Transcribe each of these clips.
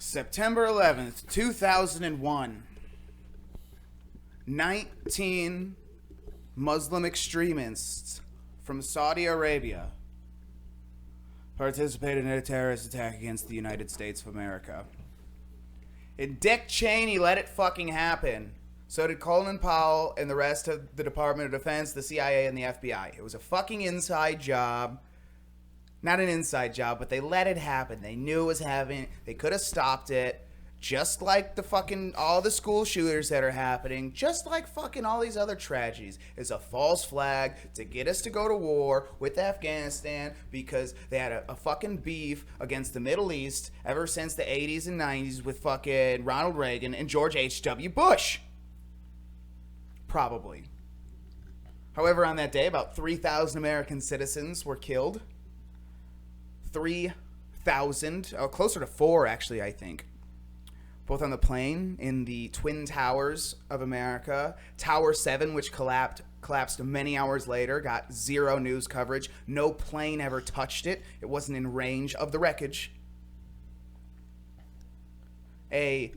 September 11th, 2001. 19 Muslim extremists from Saudi Arabia participated in a terrorist attack against the United States of America. And Dick Cheney let it fucking happen. So did Colin Powell and the rest of the Department of Defense, the CIA, and the FBI. It was a fucking inside job. Not an inside job, but they let it happen. They knew it was happening. They could have stopped it. Just like the fucking, all the school shooters that are happening, just like fucking all these other tragedies, is a false flag to get us to go to war with Afghanistan because they had a fucking beef against the Middle East ever since the 80s and 90s with fucking Ronald Reagan and George H.W. Bush. Probably. However, on that day, about 3,000 American citizens were killed. 3,000, closer to 4 actually, I think. Both on the plane in the Twin Towers of America. Tower 7, which collapsed many hours later, got zero news coverage. No plane ever touched it. It wasn't in range of the wreckage. A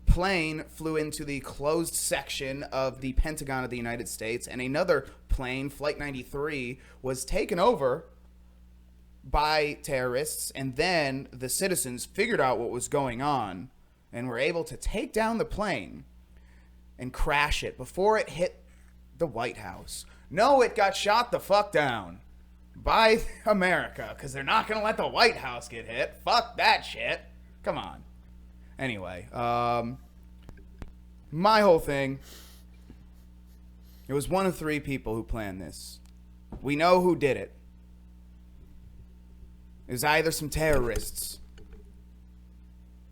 plane flew into the closed section of the Pentagon of the United States, and another plane, Flight 93, was taken over by terrorists, and then the citizens figured out what was going on and were able to take down the plane and crash it before it hit the White House. No, it got shot the fuck down by America, because they're not going to let the White House get hit. Fuck that shit. Come on. Anyway, my whole thing, it was one of 3 people who planned this. We know who did it. It was either some terrorists.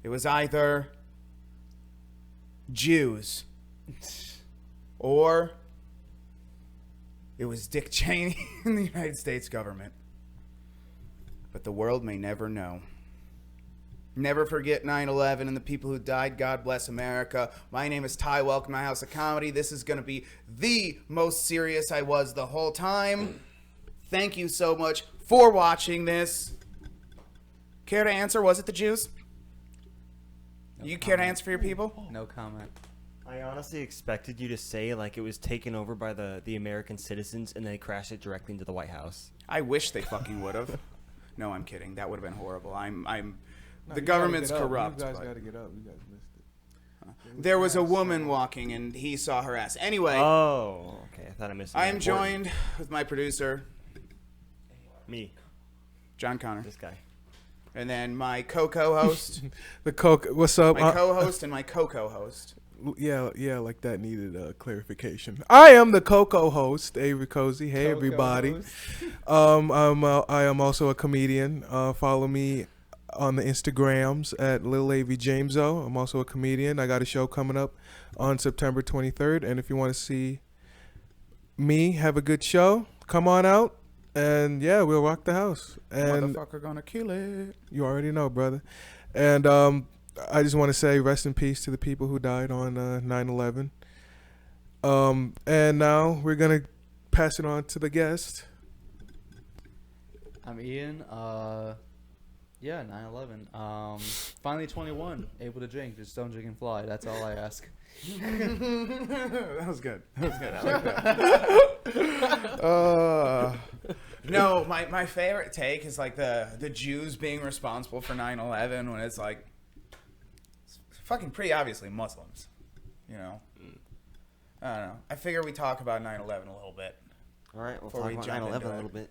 It was either Jews. Or it was Dick Cheney in the United States government. But the world may never know. Never forget 9/11 and the people who died. God bless America. My name is Ty. Welcome to my house of comedy. This is going to be the most serious I was the whole time. Thank you so much for watching this. Care to answer? Was it the Jews? No you comment. care to answer for your people? No comment. I honestly expected you to say like it was taken over by the American citizens and they crashed it directly into the White House. I wish they fucking would have. No, I'm kidding. That would have been horrible. No, the you government's gotta get up. corrupt. You guys but got to get up. You guys missed it. there was a woman walking and he saw her ass. Anyway, Oh, okay. I thought I missed. I am something joined with my producer, important. Me, John Connor, this guy. and then my co-host, The Coke. What's up? my co-host, and my co-host. Yeah, like that needed clarification. I am the Coco host, Avery Cozy. Hey, everybody. I am also a comedian. Follow me on the Instagrams at lilaveryjameso. I'm also a comedian. I got a show coming up on September 23rd, and if you want to see me have a good show, come on out, and yeah, we'll rock the house. And Motherfucker gonna kill it. you already know, brother. And I just want to say rest in peace to the people who died on 9/11. And now we're gonna pass it on to the guest. I'm Ian. Yeah, 9/11. Finally 21, able to drink. Just don't drink and fly. That's all I ask. That was good. That was good. I like that. No, my favorite take is like the Jews being responsible for 9/11 when it's like it's fucking pretty obviously Muslims, you know. I don't know. I figure we talk about 9/11 a little bit. All right, we'll Before talk we about jump 9/11 into a it. little bit.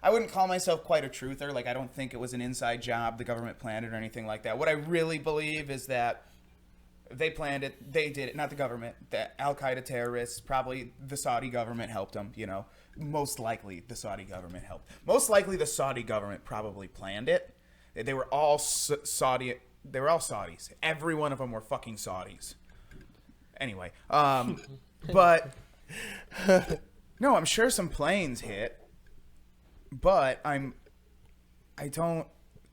I wouldn't call myself quite a truther. Like, I don't think it was an inside job, the government planned it or anything like that. What I really believe is that they planned it, they did it, not the government. The Al-Qaeda terrorists, probably the Saudi government helped them, you know. Most likely the Saudi government helped. Most likely the Saudi government probably planned it. They were all Saudi, they were all Saudis. Every one of them were fucking Saudis. Anyway, but no, I'm sure some planes hit, but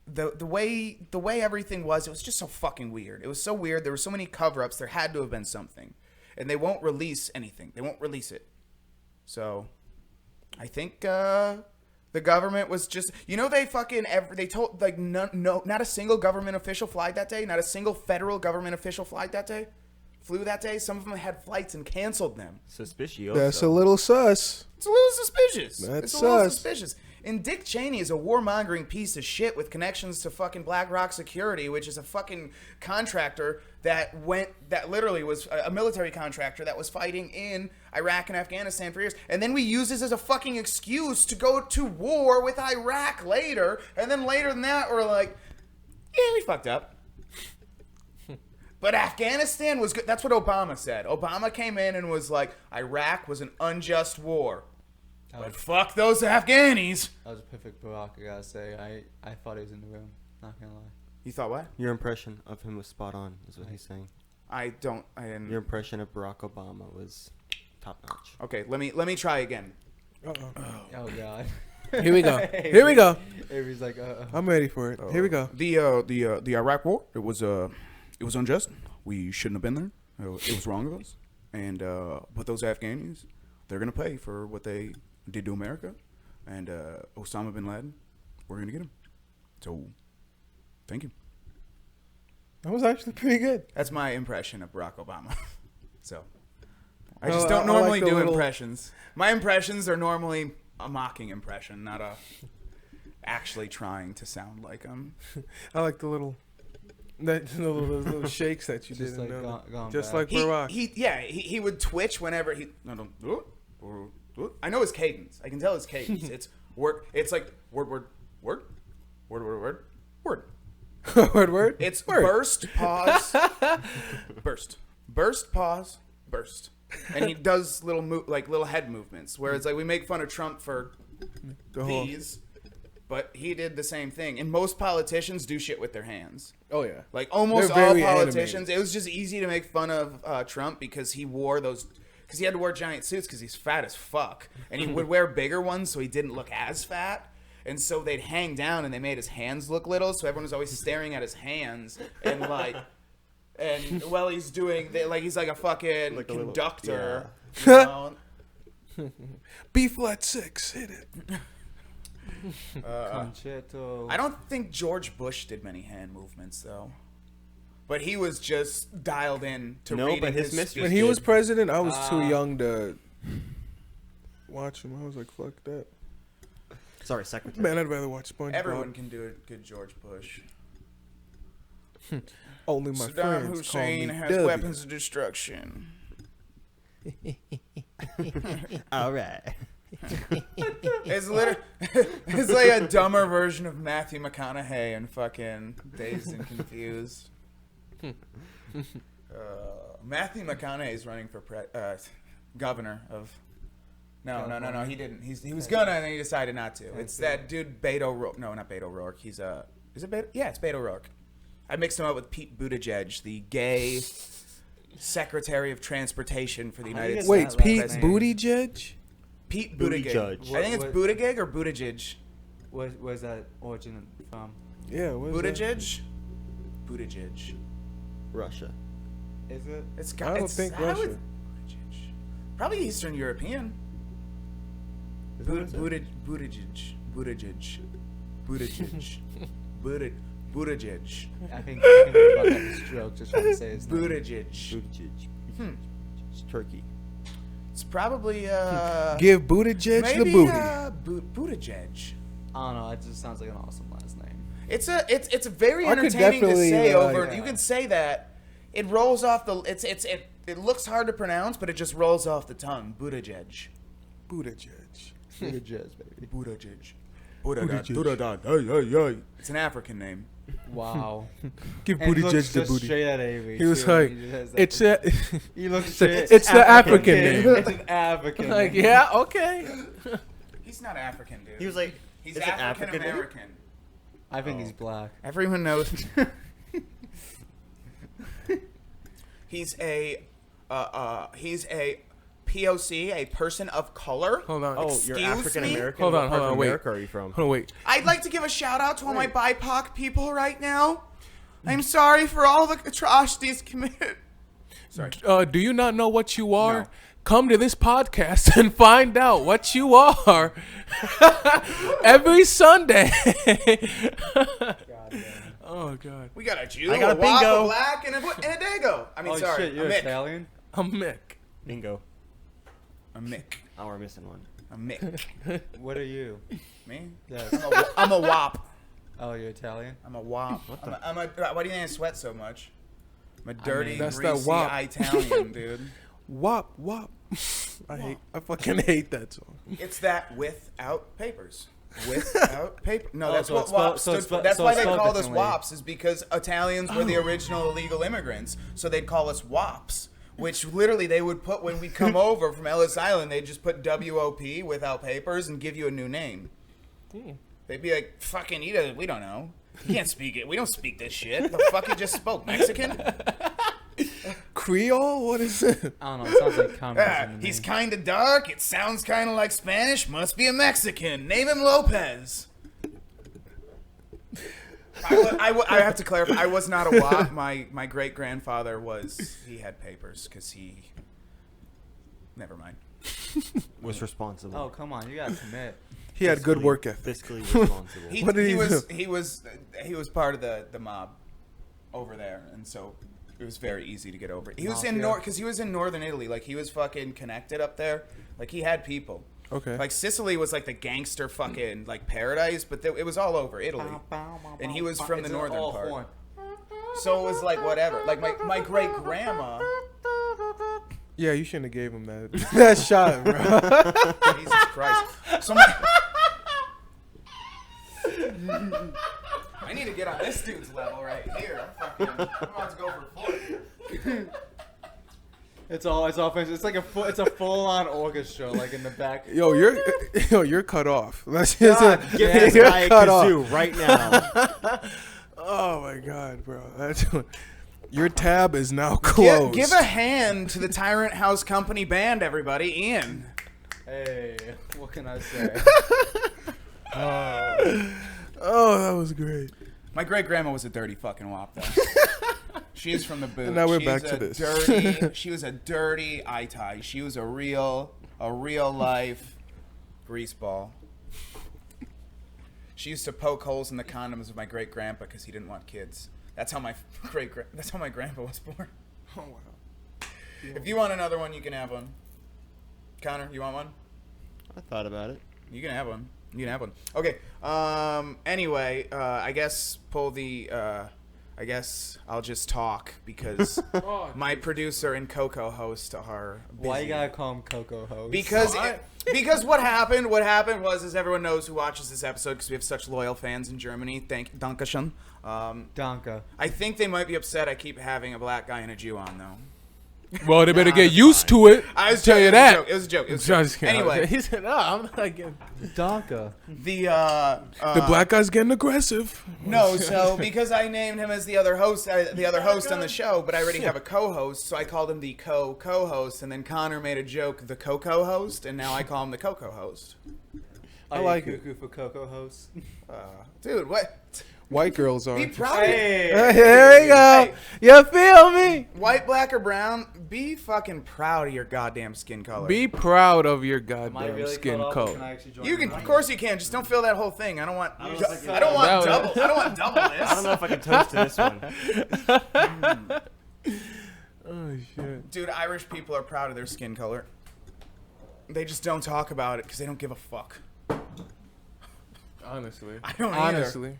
the way everything was, it was just so fucking weird. It was so weird. There were so many cover-ups. There had to have been something, and they won't release anything. They won't release it. So, I think the The government was just, they fucking, they told, like, no, not a single government official flight that day. Not a single federal government official flew that day. Some of them had flights and canceled them. Suspicious. That's a little sus. It's a little suspicious. That's it's a little sus. suspicious. And Dick Cheney is a warmongering piece of shit with connections to fucking BlackRock Security, which is a fucking contractor that literally was a military contractor that was fighting in Iraq and Afghanistan for years. And then we use this as a fucking excuse to go to war with Iraq later. And then later than that, we're like, yeah, we fucked up. But Afghanistan was good. That's what Obama said. Obama came in and was like, Iraq was an unjust war. But fuck those Afghanis. That was a perfect Barack, I gotta say. I thought he was in the room. Not gonna lie. You thought what? Your impression of him was spot on, is what he's saying. I didn't. Your impression of Barack Obama was top notch. Okay, let me try again. Oh god. Here we go. Here we go. Avery's like, I'm ready for it. Here we go. The Iraq War, it was unjust. We shouldn't have been there. It was wrong of us. And but those Afghanis, they're gonna pay for what they did to America. And Osama bin Laden, we're gonna get him. So, thank you. That was actually pretty good. That's my impression of Barack Obama. So, I No, just don't I like normally the do little- impressions. My impressions are normally a mocking impression, not a actually trying to sound like him. I like the little shakes that you just did. like in gone just back. like Barack. He would twitch whenever he. No. I know his cadence. I can tell his cadence. It's word. It's like word. Word. It's word. burst, pause, burst, pause, burst, and he does little head movements. Whereas like we make fun of Trump for The whole- these, but he did the same thing. And most politicians do shit with their hands. Oh yeah. Like almost They're all very politicians, animated. it was just easy to make fun of Trump because he wore those. Because he had to wear giant suits because he's fat as fuck, and he would wear bigger ones so he didn't look as fat. And so they'd hang down, and they made his hands look little, so everyone was always staring at his hands, and while he's doing, he's like a fucking Like a little- conductor. yeah. You know? B flat 6, hit it. Concerto. I don't think George Bush did many hand movements though, but he was just dialed in to No, reading but his his mistress When he was president, I was too Ah. young to watch him. I was like, fuck that. Sorry, secretary. Man, I'd rather watch SpongeBob. Everyone can do a good George Bush. Only my Saddam friends Hussein call me has W. weapons of destruction. All right. It's it's like a dumber version of Matthew McConaughey and fucking Dazed and Confused. Matthew McConaughey is running for governor of. No. He didn't. He was gonna, and then he decided not to. It's that dude Beto O'Rourke. No, not Beto O'Rourke. He's Is it Beto? Yeah, it's Beto O'Rourke. I mixed him up with Pete Buttigieg, the gay Secretary of Transportation for the How do you United get Wait, States. that Pete last name? Buttigieg? Pete Booty Buttigieg. Judge. I think it's What- Buttigieg or Buttigieg. Where's that origin from? Yeah, what is that? Buttigieg. Russia. Is it? It's I got. don't it's, think how Russia. is- Buttigieg. Probably Eastern European. Is that what it said? Buttigieg. Buttigieg. I think he's about to have a stroke just trying to say his name. Buttigieg. Buttigieg. It's Turkey. It's probably Give Buttigieg maybe the booty. Buttigieg. I don't know. It just sounds like an awesome last name. It's very I could entertaining to definitely, say over. yeah. You can say that. It rolls off the. It looks hard to pronounce, but it just rolls off the tongue. Buttigieg. Buttigieg. Good jazz, baby. Buttigieg. Buttigieg. It's an African name. Wow. Give And he Buttigieg looks the just booty. straight at Avery. He was too. like, He just has that- it's a, He looks it's straight. the African name. It's an African. like, name. yeah, okay. He's not African, dude. He was like, He's is it African African? American. I think he's black. Everyone knows. He's a POC, a person of color. Hold on. Oh, Excuse you're African me? American. Hold on, What part hold of on, wait. America are you from? Oh, wait. I'd like to give a shout out to all my BIPOC people right now. I'm sorry for all the atrocities committed. Sorry. Do you not know what you are? No. come to this podcast and find out what you are every Sunday. Oh God. We got a Jew, I got a Wop, bingo. a Black, and a Dago. I mean, Oh sorry, shit, you're a Mick. Italian? I'm Mick. Bingo. A Mick. Oh, we're missing one. A Mick. What are you? Me? Yes. I'm a Wop. Oh, you're Italian? I'm a Wop. I'm a, why do you think I sweat so much? I'm a dirty, mean, that's that greasy Wop. Italian, dude. Wop wop. I fucking hate that song. It's that without papers. Without paper. No, Oh, that's so what it's spelled- WAP so stood it's for. spelled- That's so why it's they spelled called us differently. WAPs, is because Italians were the original illegal immigrants, so they'd call us WAPs. Which literally they would put when we come over from Ellis Island, they'd just put WOP without papers and give you a new name. They'd be like, "Fucking we don't know. You can't speak it. We don't speak this shit. The fuck you just spoke Mexican? Creole? What is it? I don't know. It sounds like communism. to He's me. kind of dark. It sounds kind of like Spanish. Must be a Mexican. Name him Lopez." I have to clarify. I was not a WAP. My great grandfather was. He had papers because he. Never mind. Was responsible. Oh, come on. You gotta commit. He had good work ethic. Fiscally responsible. He, What did he was part of the mob over there, and so it was very easy to get over. He was in Mafia. because he was in northern Italy. Like he was fucking connected up there. Like he had people. Okay. Like Sicily was like the gangster fucking like paradise, but it was all over Italy. And he was from the It's northern all part. horn. So it was like whatever. Like my great grandma. Yeah, you shouldn't have gave him that shot, bro. Jesus Christ. So my, I need to get on this dude's level right here. I'm about to go for 40. It's all finished. It's like it's a full-on orchestra, like in the back. Yo, you're cut off. That's just Get this you're guy a cut off. kazoo right now. Oh my God, bro. That's your tab is now closed. Give a hand to the Tyrant House Company band, everybody. Ian. Hey, what can I say? Oh, that was great. My great grandma was a dirty fucking wop, though. She is from the boot. And now we're She's back to a this. She was a dirty eye-tie. She was a real life greaseball. She used to poke holes in the condoms of my great grandpa because he didn't want kids. That's how my grandpa was born. Oh wow. If you want another one, you can have one. Connor, you want one? I thought about it. You can have one. You can have one. Okay. Anyway, I guess pull the. I guess I'll just talk because my producer and Coco host are busy. Why you gotta call him Coco Host? Because what happened was is everyone knows who watches this episode because we have such loyal fans in Germany. Dankeschön. Danka. I think they might be upset I keep having a black guy and a Jew on though. Well, they better get used to it. I was tell you joking, that. It was a joke. It was a joke. Just kidding. Anyway, he said, "No, I'm not getting." Danka. The black guy's getting aggressive. No, so because I named him as the other host on the show, but I already have a co-host, so I called him the co-host, and then Connor made a joke, the Coco host, and now I call him the Coco host. I like it. Cuckoo for Coco Host. Dude, what? White girls are. Be proud. Hey. Here we go. Hey. You feel me? White, black, or brown, be fucking proud of your goddamn skin color. Be proud of your Am I goddamn really skin cut off, or color. can I actually join You can, the of ring? course you can. Just don't fill that whole thing. I don't want I don't double this. I don't know if I can toast to this one. Oh shit. Dude, Irish people are proud of their skin color. They just don't talk about it because they don't give a fuck. Honestly. I don't either. Honestly.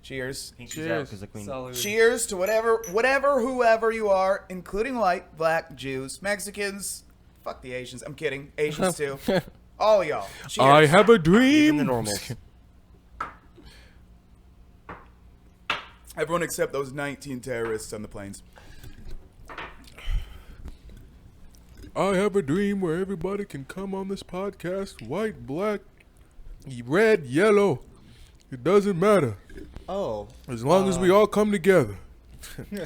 Cheers. Cheers. Because the queen. Salud. Cheers to whoever you are, including white, black, Jews, Mexicans. Fuck the Asians. I'm kidding. Asians too. All y'all. Cheers. I have a Even dream. the normals. Everyone except those 19 terrorists on the planes. I have a dream where everybody can come on this podcast. White, black, red, yellow. It doesn't matter. Oh. As long as we all come together.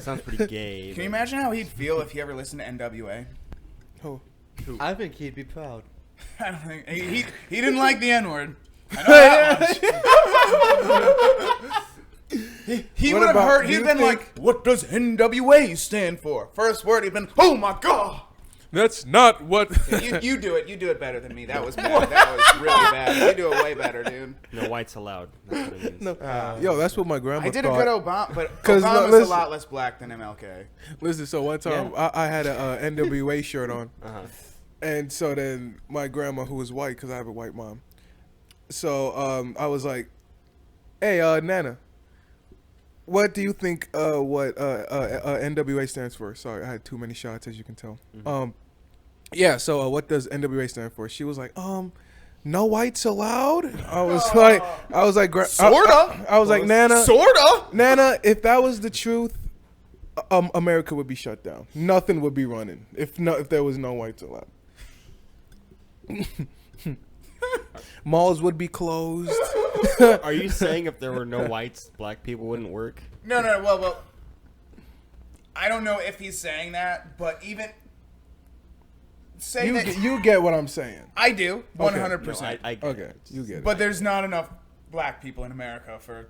Sounds pretty gay. Can you imagine how he'd feel if he ever listened to NWA? Oh. I think he'd be proud. I don't think he didn't like the N-word. I know that much. He What would have about- heard. do He'd you been think- like, "What does NWA stand for?" First word, he'd been, "Oh my god." That's not what. You do it. You do it better than me. That was bad. That was really bad. You do it way better, dude. No whites allowed. That's what it means. No. Yo, that's what my grandma I did a thought. good Obama, but 'Cause, Obama's listen- a lot less black than MLK. Listen, so one time I had a NWA shirt on, Uh-huh. and so then my grandma, who was white, because I have a white mom, so I was like, "Hey, Nana, what do you think what NWA stands for?" Sorry, I had too many shots, as you can tell. Yeah, so what does NWA stand for? She was like, no whites allowed. I was like, Sorta. I was like, Nana, Sorta. Nana, if that was the truth, America would be shut down. Nothing would be running if there was no whites allowed. Malls would be closed. Are you saying if there were no whites, black people wouldn't work? No. Well, I don't know if he's saying that, but even say that You get what I'm saying. I do, 100%. No, I get Okay, it. you get it. But there's not enough black people in America for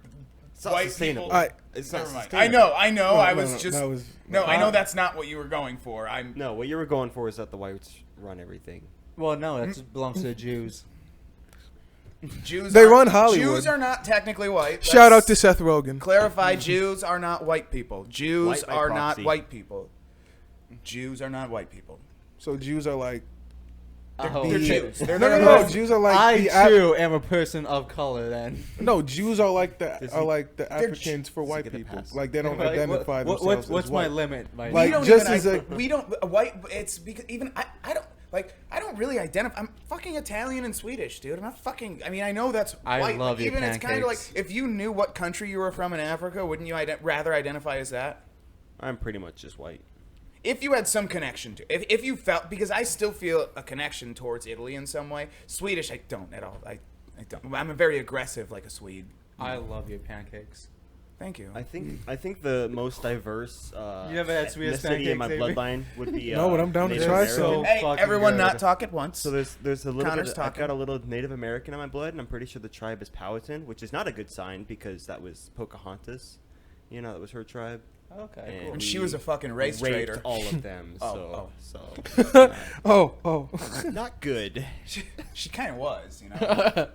It's not white sustainable. people. It's not Never mind. sustainable. I know. No, I no, was no, just that was- I know that's not what you were going for. No, what you were going for is that the whites run everything. Well, no, that belongs to the Jews. Jews. They aren't- run Hollywood. Jews are not technically white. Shout out Let's to Seth Rogen. clarify. Jews are not white people. Jews White by are proxy. not white people. Jews are not white people. So Jews are like They're Jews. They're no. Jews are like I the too am a person of color. Then No, Jews are like the Does Africans for white get a people. pass? Like they don't Like, identify themselves what's as my white. limit? Right Like, we don't just even, as a- we don't a white. It's because even I don't really identify. I'm fucking Italian and Swedish, dude. I'm not fucking. I mean, I know that's I white. love but your even it's kind of like pancakes. if you knew what country you were from in Africa, wouldn't you rather identify as that? I'm pretty much just white. If you had some connection to, if you felt, because I still feel a connection towards Italy in some way. Swedish, I don't at all. I don't. I'm a very aggressive like a Swede. I love your pancakes. Thank you. I think the most diverse You never had Swedish ethnicity in my pancakes, Avery? bloodline would be No, but I'm down to Native try American. some. Hey, fucking everyone, good. not talk at once. So there's a little Connor's bit. I've talking. got a little Native American in my blood, and I'm pretty sure the tribe is Powhatan, which is not a good sign because that was Pocahontas. You know, that was her tribe. Okay, And cool. And she was a fucking race raped traitor. all of them. Oh, Oh. not good. She kind of was, you know.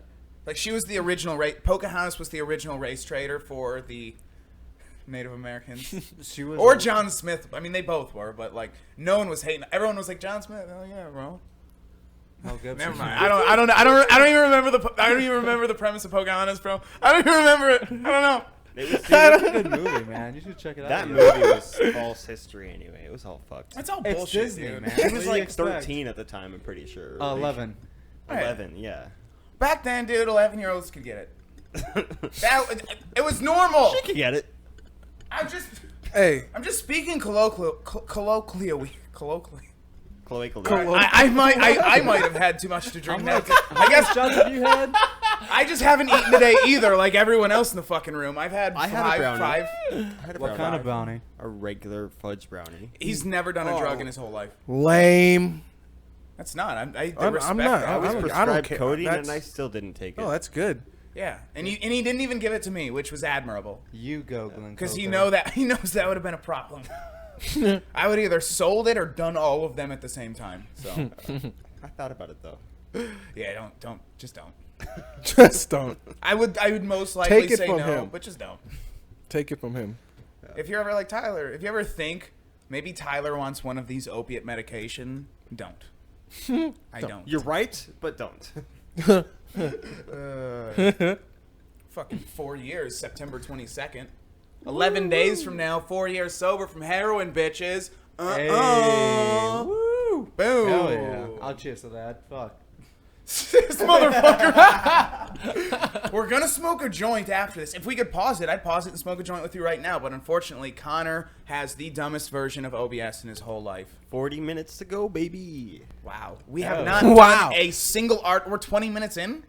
Like she was the original race. Pocahontas was the original race traitor for the Native Americans. She was Or John Smith. I mean, they both were, but like no one was hating. Everyone was like John Smith. Oh yeah, bro. Mel Gibson. Never mind. I don't even remember the premise of Pocahontas, bro. I don't even remember it. I don't know. It was, That's a good movie, man. You should check it out. that movie was false history anyway. It was all fucked. That's all It's bullshit, Disney, dude. man. She What was do you like expect? 13 at the time. I'm pretty sure. 11. 11, yeah. Back then, dude, 11-year-olds could get it. It was normal. She could get it. I'm just speaking colloquially. Chloe I might have had too much to drink now. I guess shots have you had? I just haven't eaten today either, like everyone else in the fucking room. I've had I had a brownie. five. I had a What kind of brownie? A regular fudge brownie. He's never done a drug in his whole life. Lame. That's not. I I'm respect not. that. I was don't prescribed care. codeine and That's- I still didn't take it. Oh, that's good. Yeah, and he didn't even give it to me, which was admirable, You go, Glenn. because he Coco. knows that would have been a problem. I would either sold it or done all of them at the same time. So I thought about it though. yeah, don't. Just don't. I would most likely Take it say from no, him. but just don't. Take it from him. If you're ever like Tyler, if you ever think maybe Tyler wants one of these opiate medication, don't. I don't. You're right, but don't. Fucking 4 years, September 22nd. 11 days from now, 4 years sober from heroin, bitches. Hey. Woo. Boom. Hell yeah. I'll cheers to that. Fuck. This motherfucker. We're gonna smoke a joint after this. If we could pause it, I'd pause it and smoke a joint with you right now. But unfortunately, Connor has the dumbest version of OBS in his whole life. 40 minutes to go, baby. Wow. We have Oh. not Wow. done a single art. We're 20 minutes in?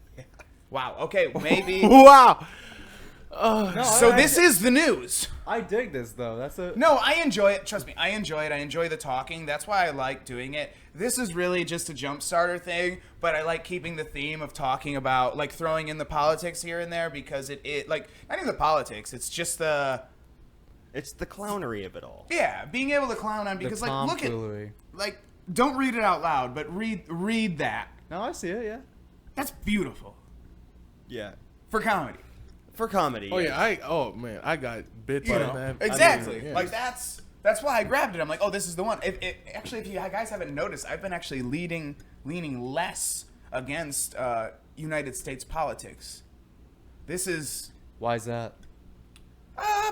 Wow. Okay, maybe. Wow. No, So this is the news. I dig this though. That's a. No, I enjoy it. Trust me, I enjoy it. I enjoy the talking. That's why I like doing it. This is really just a jump starter thing, but I like keeping the theme of talking about, like, throwing in the politics here and there because it like, not even the politics, it's just the, It's the clownery of it all. yeah, being able to clown on, because, like, look at, tomfoolery. like, Don't read it out loud, but read that. No, I see it. Yeah. That's beautiful Yeah. for comedy. For comedy. Oh yeah, I got bit You by know, that. exactly. I mean, yeah. Like that's why I grabbed it. I'm like, oh, this is the one. Actually, if you guys haven't noticed, I've been actually leaning less against United States politics. This is Why is that?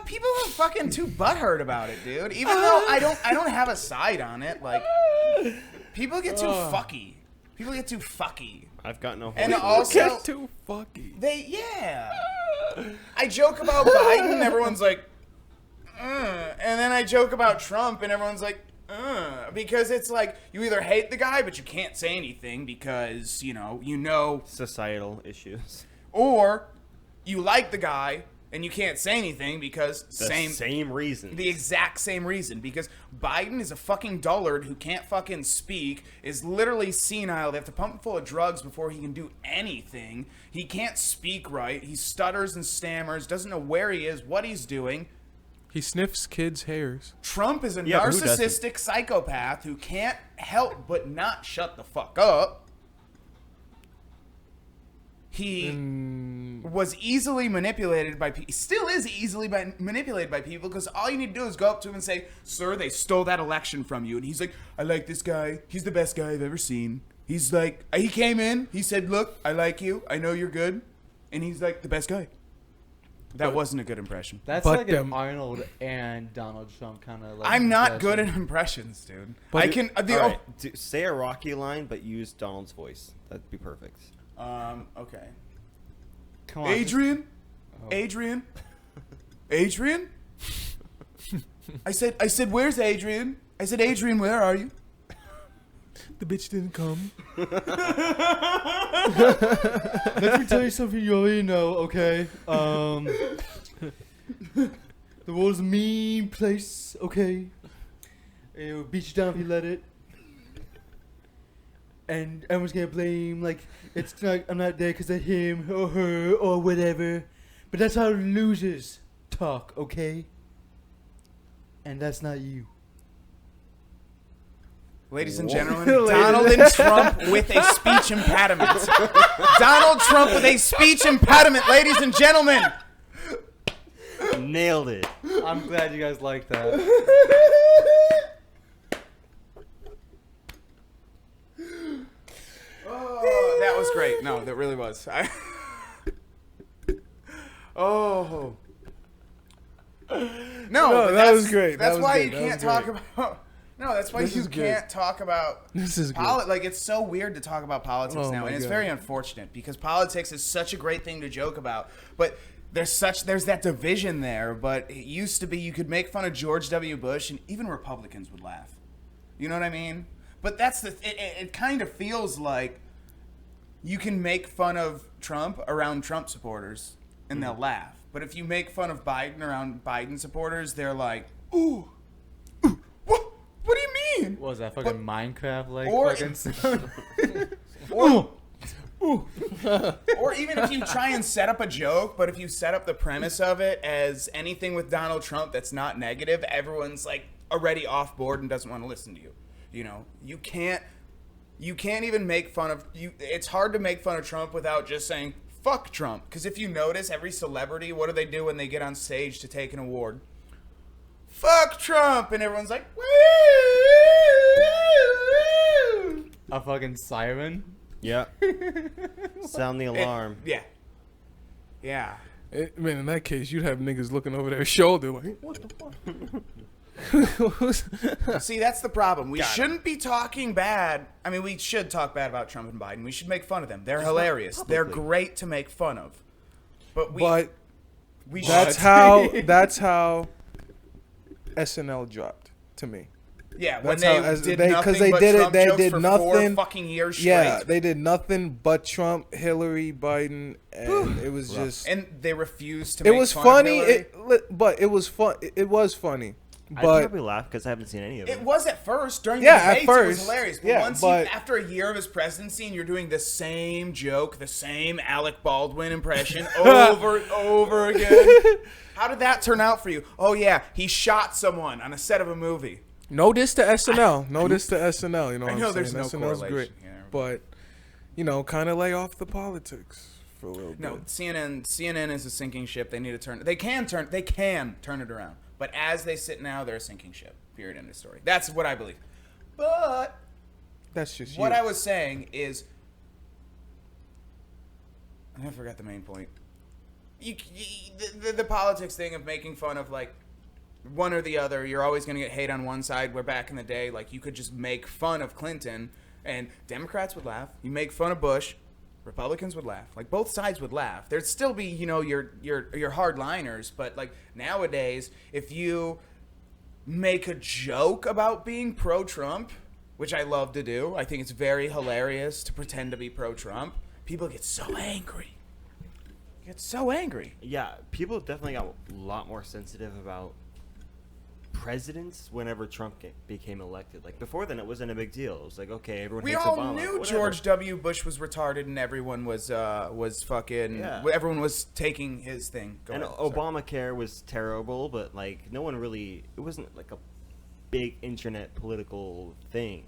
people are fucking too butthurt about it, dude. Even though I don't have a side on it. Like people get too fucky. People get too fucky. I've got no. And horse also- with Get too fucky. I joke about Biden, and everyone's like, and then I joke about Trump, and everyone's like, because it's like you either hate the guy, but you can't say anything because you know, societal issues. or you like the guy and you can't say anything because The same reason. the exact same reason, because Biden is a fucking dullard who can't fucking speak, is literally senile. They have to pump him full of drugs before he can do anything. He can't speak right. He stutters and stammers, doesn't know where he is, what he's doing. He sniffs kids' hairs. Trump is a Yeah, but who doesn't? narcissistic psychopath who can't help but not shut the fuck up. He was easily manipulated by people. Still is easily manipulated by people, because all you need to do is go up to him and say, "Sir, they stole that election from you." And he's like, "I like this guy. He's the best guy I've ever seen." He's like, he came in, he said, "Look, I like you. I know you're good." And he's like, the best guy. That wasn't a good impression. That's But like them- an Arnold and Donald Trump kind of. Like I'm not impression. good at impressions, dude. But I can. All right, say a Rocky line, but use Donald's voice. That'd be perfect. Okay. Come on, Adrian? Adrian? Adrian? I said, where's Adrian? I said, Adrian, where are you? The bitch didn't come. Let me tell you something you already know, okay? The world's a mean place, okay? It will beat you down if you let it. And everyone's gonna blame, like, it's like I'm not there because of him or her or whatever. But that's how losers talk, okay? And that's not you. Ladies and gentlemen, Donald and Trump with a speech impediment. Donald Trump with a speech impediment, ladies and gentlemen. Nailed it. I'm glad you guys like that. Oh, that was great. No, that really was. Oh. No, but that was great. That's That was why good. you That can't was talk great. about. No, that's why This you is good. can't talk about. This is good. Like, it's so weird to talk about politics Oh now, my and it's God. very unfortunate because politics is such a great thing to joke about, but there's that division there. But it used to be you could make fun of George W. Bush, and even Republicans would laugh. You know what I mean? But that's it kind of feels like you can make fun of Trump around Trump supporters, and they'll laugh. But if you make fun of Biden around Biden supporters, they're like, ooh, what do you mean? What was that fucking Minecraft like Or- fucking sound? Or even if you try and set up a joke, but if you set up the premise of it as anything with Donald Trump that's not negative, everyone's like already off board and doesn't want to listen to you. You know, you can't even make fun of you. It's hard to make fun of Trump without just saying fuck Trump. Because if you notice, every celebrity, what do they do when they get on stage to take an award? Fuck Trump, and everyone's like, woo! A fucking siren? Yeah. Sound the alarm. Yeah. Man, in that case, you'd have niggas looking over their shoulder like, what the fuck? See, that's the problem. We shouldn't be talking bad. I mean, we should talk bad about Trump and Biden. We should make fun of them. They're hilarious. They're great to make fun of. But But we that's should. how SNL dropped to me. Yeah, when That's how- they as did they- 'cause nothing they but did it- Trump they jokes did for nothing. 4 fucking years straight. Yeah, they did nothing but Trump, Hillary, Biden, and it was just. And they refused to It make was fun funny. of Hillary. But it was fun. It was funny. I'd But probably laugh because I haven't seen any of It it. was at first. During Yeah, the at debates, it was first. hilarious. But Yeah, once but- after a year of his presidency and you're doing the same joke, the same Alec Baldwin impression over and over again. How did that turn out for you? Oh, yeah, he shot someone on a set of a movie. No diss to SNL. No diss to SNL. You know what I I'm know saying? there's no SNL's correlation great. here. But, kind of lay off the politics for a little No, bit. CNN is a sinking ship. They need to turn. They can turn it around. But as they sit now, they're a sinking ship. Period. End of story. That's what I believe. But That's just what you. I was saying is, I forgot the main point. The politics thing of making fun of like one or the other. You're always going to get hate on one side. Where back in the day, like you could just make fun of Clinton and Democrats would laugh. You make fun of Bush, Republicans would laugh. Like both sides would laugh. There'd still be, your hardliners, but like nowadays, if you make a joke about being pro-Trump, which I love to do, I think it's very hilarious to pretend to be pro-Trump. People get so angry. Yeah, people definitely got a lot more sensitive about presidents whenever Trump became elected. Like before then, it wasn't a big deal. It was like, okay, everyone We hates all Obama. knew whatever. George W. Bush was retarded, and everyone was fucking. Yeah. Everyone was taking his thing. Go And ahead, sorry. Obamacare was terrible, but like no one really. It wasn't like a big internet political thing.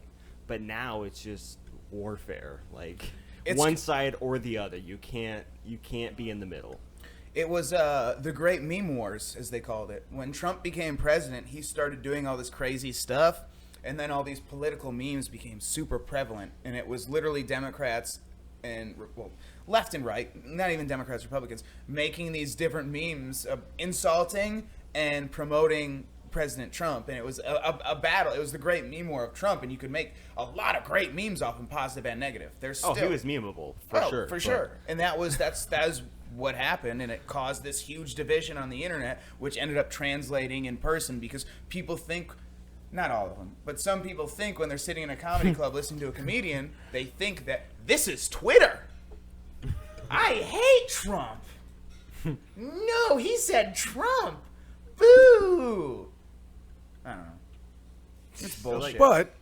But now it's just warfare. Like It's- one side or the other. You can't be in the middle. It was the Great Meme Wars, as they called it. When Trump became president, he started doing all this crazy stuff, and then all these political memes became super prevalent. And it was literally Democrats and, left and right, not even Democrats, Republicans, making these different memes of insulting and promoting President Trump. And it was a battle. It was the Great Meme War of Trump, and you could make a lot of great memes off him, positive and negative. There's still, Oh, he was memeable for sure. For but- sure. And that was what happened, and it caused this huge division on the internet, which ended up translating in person because people think, not all of them, but some people think when they're sitting in a comedy club listening to a comedian, they think that this is Twitter. I hate Trump. No, he said Trump. Boo. I don't know. It's bullshit. But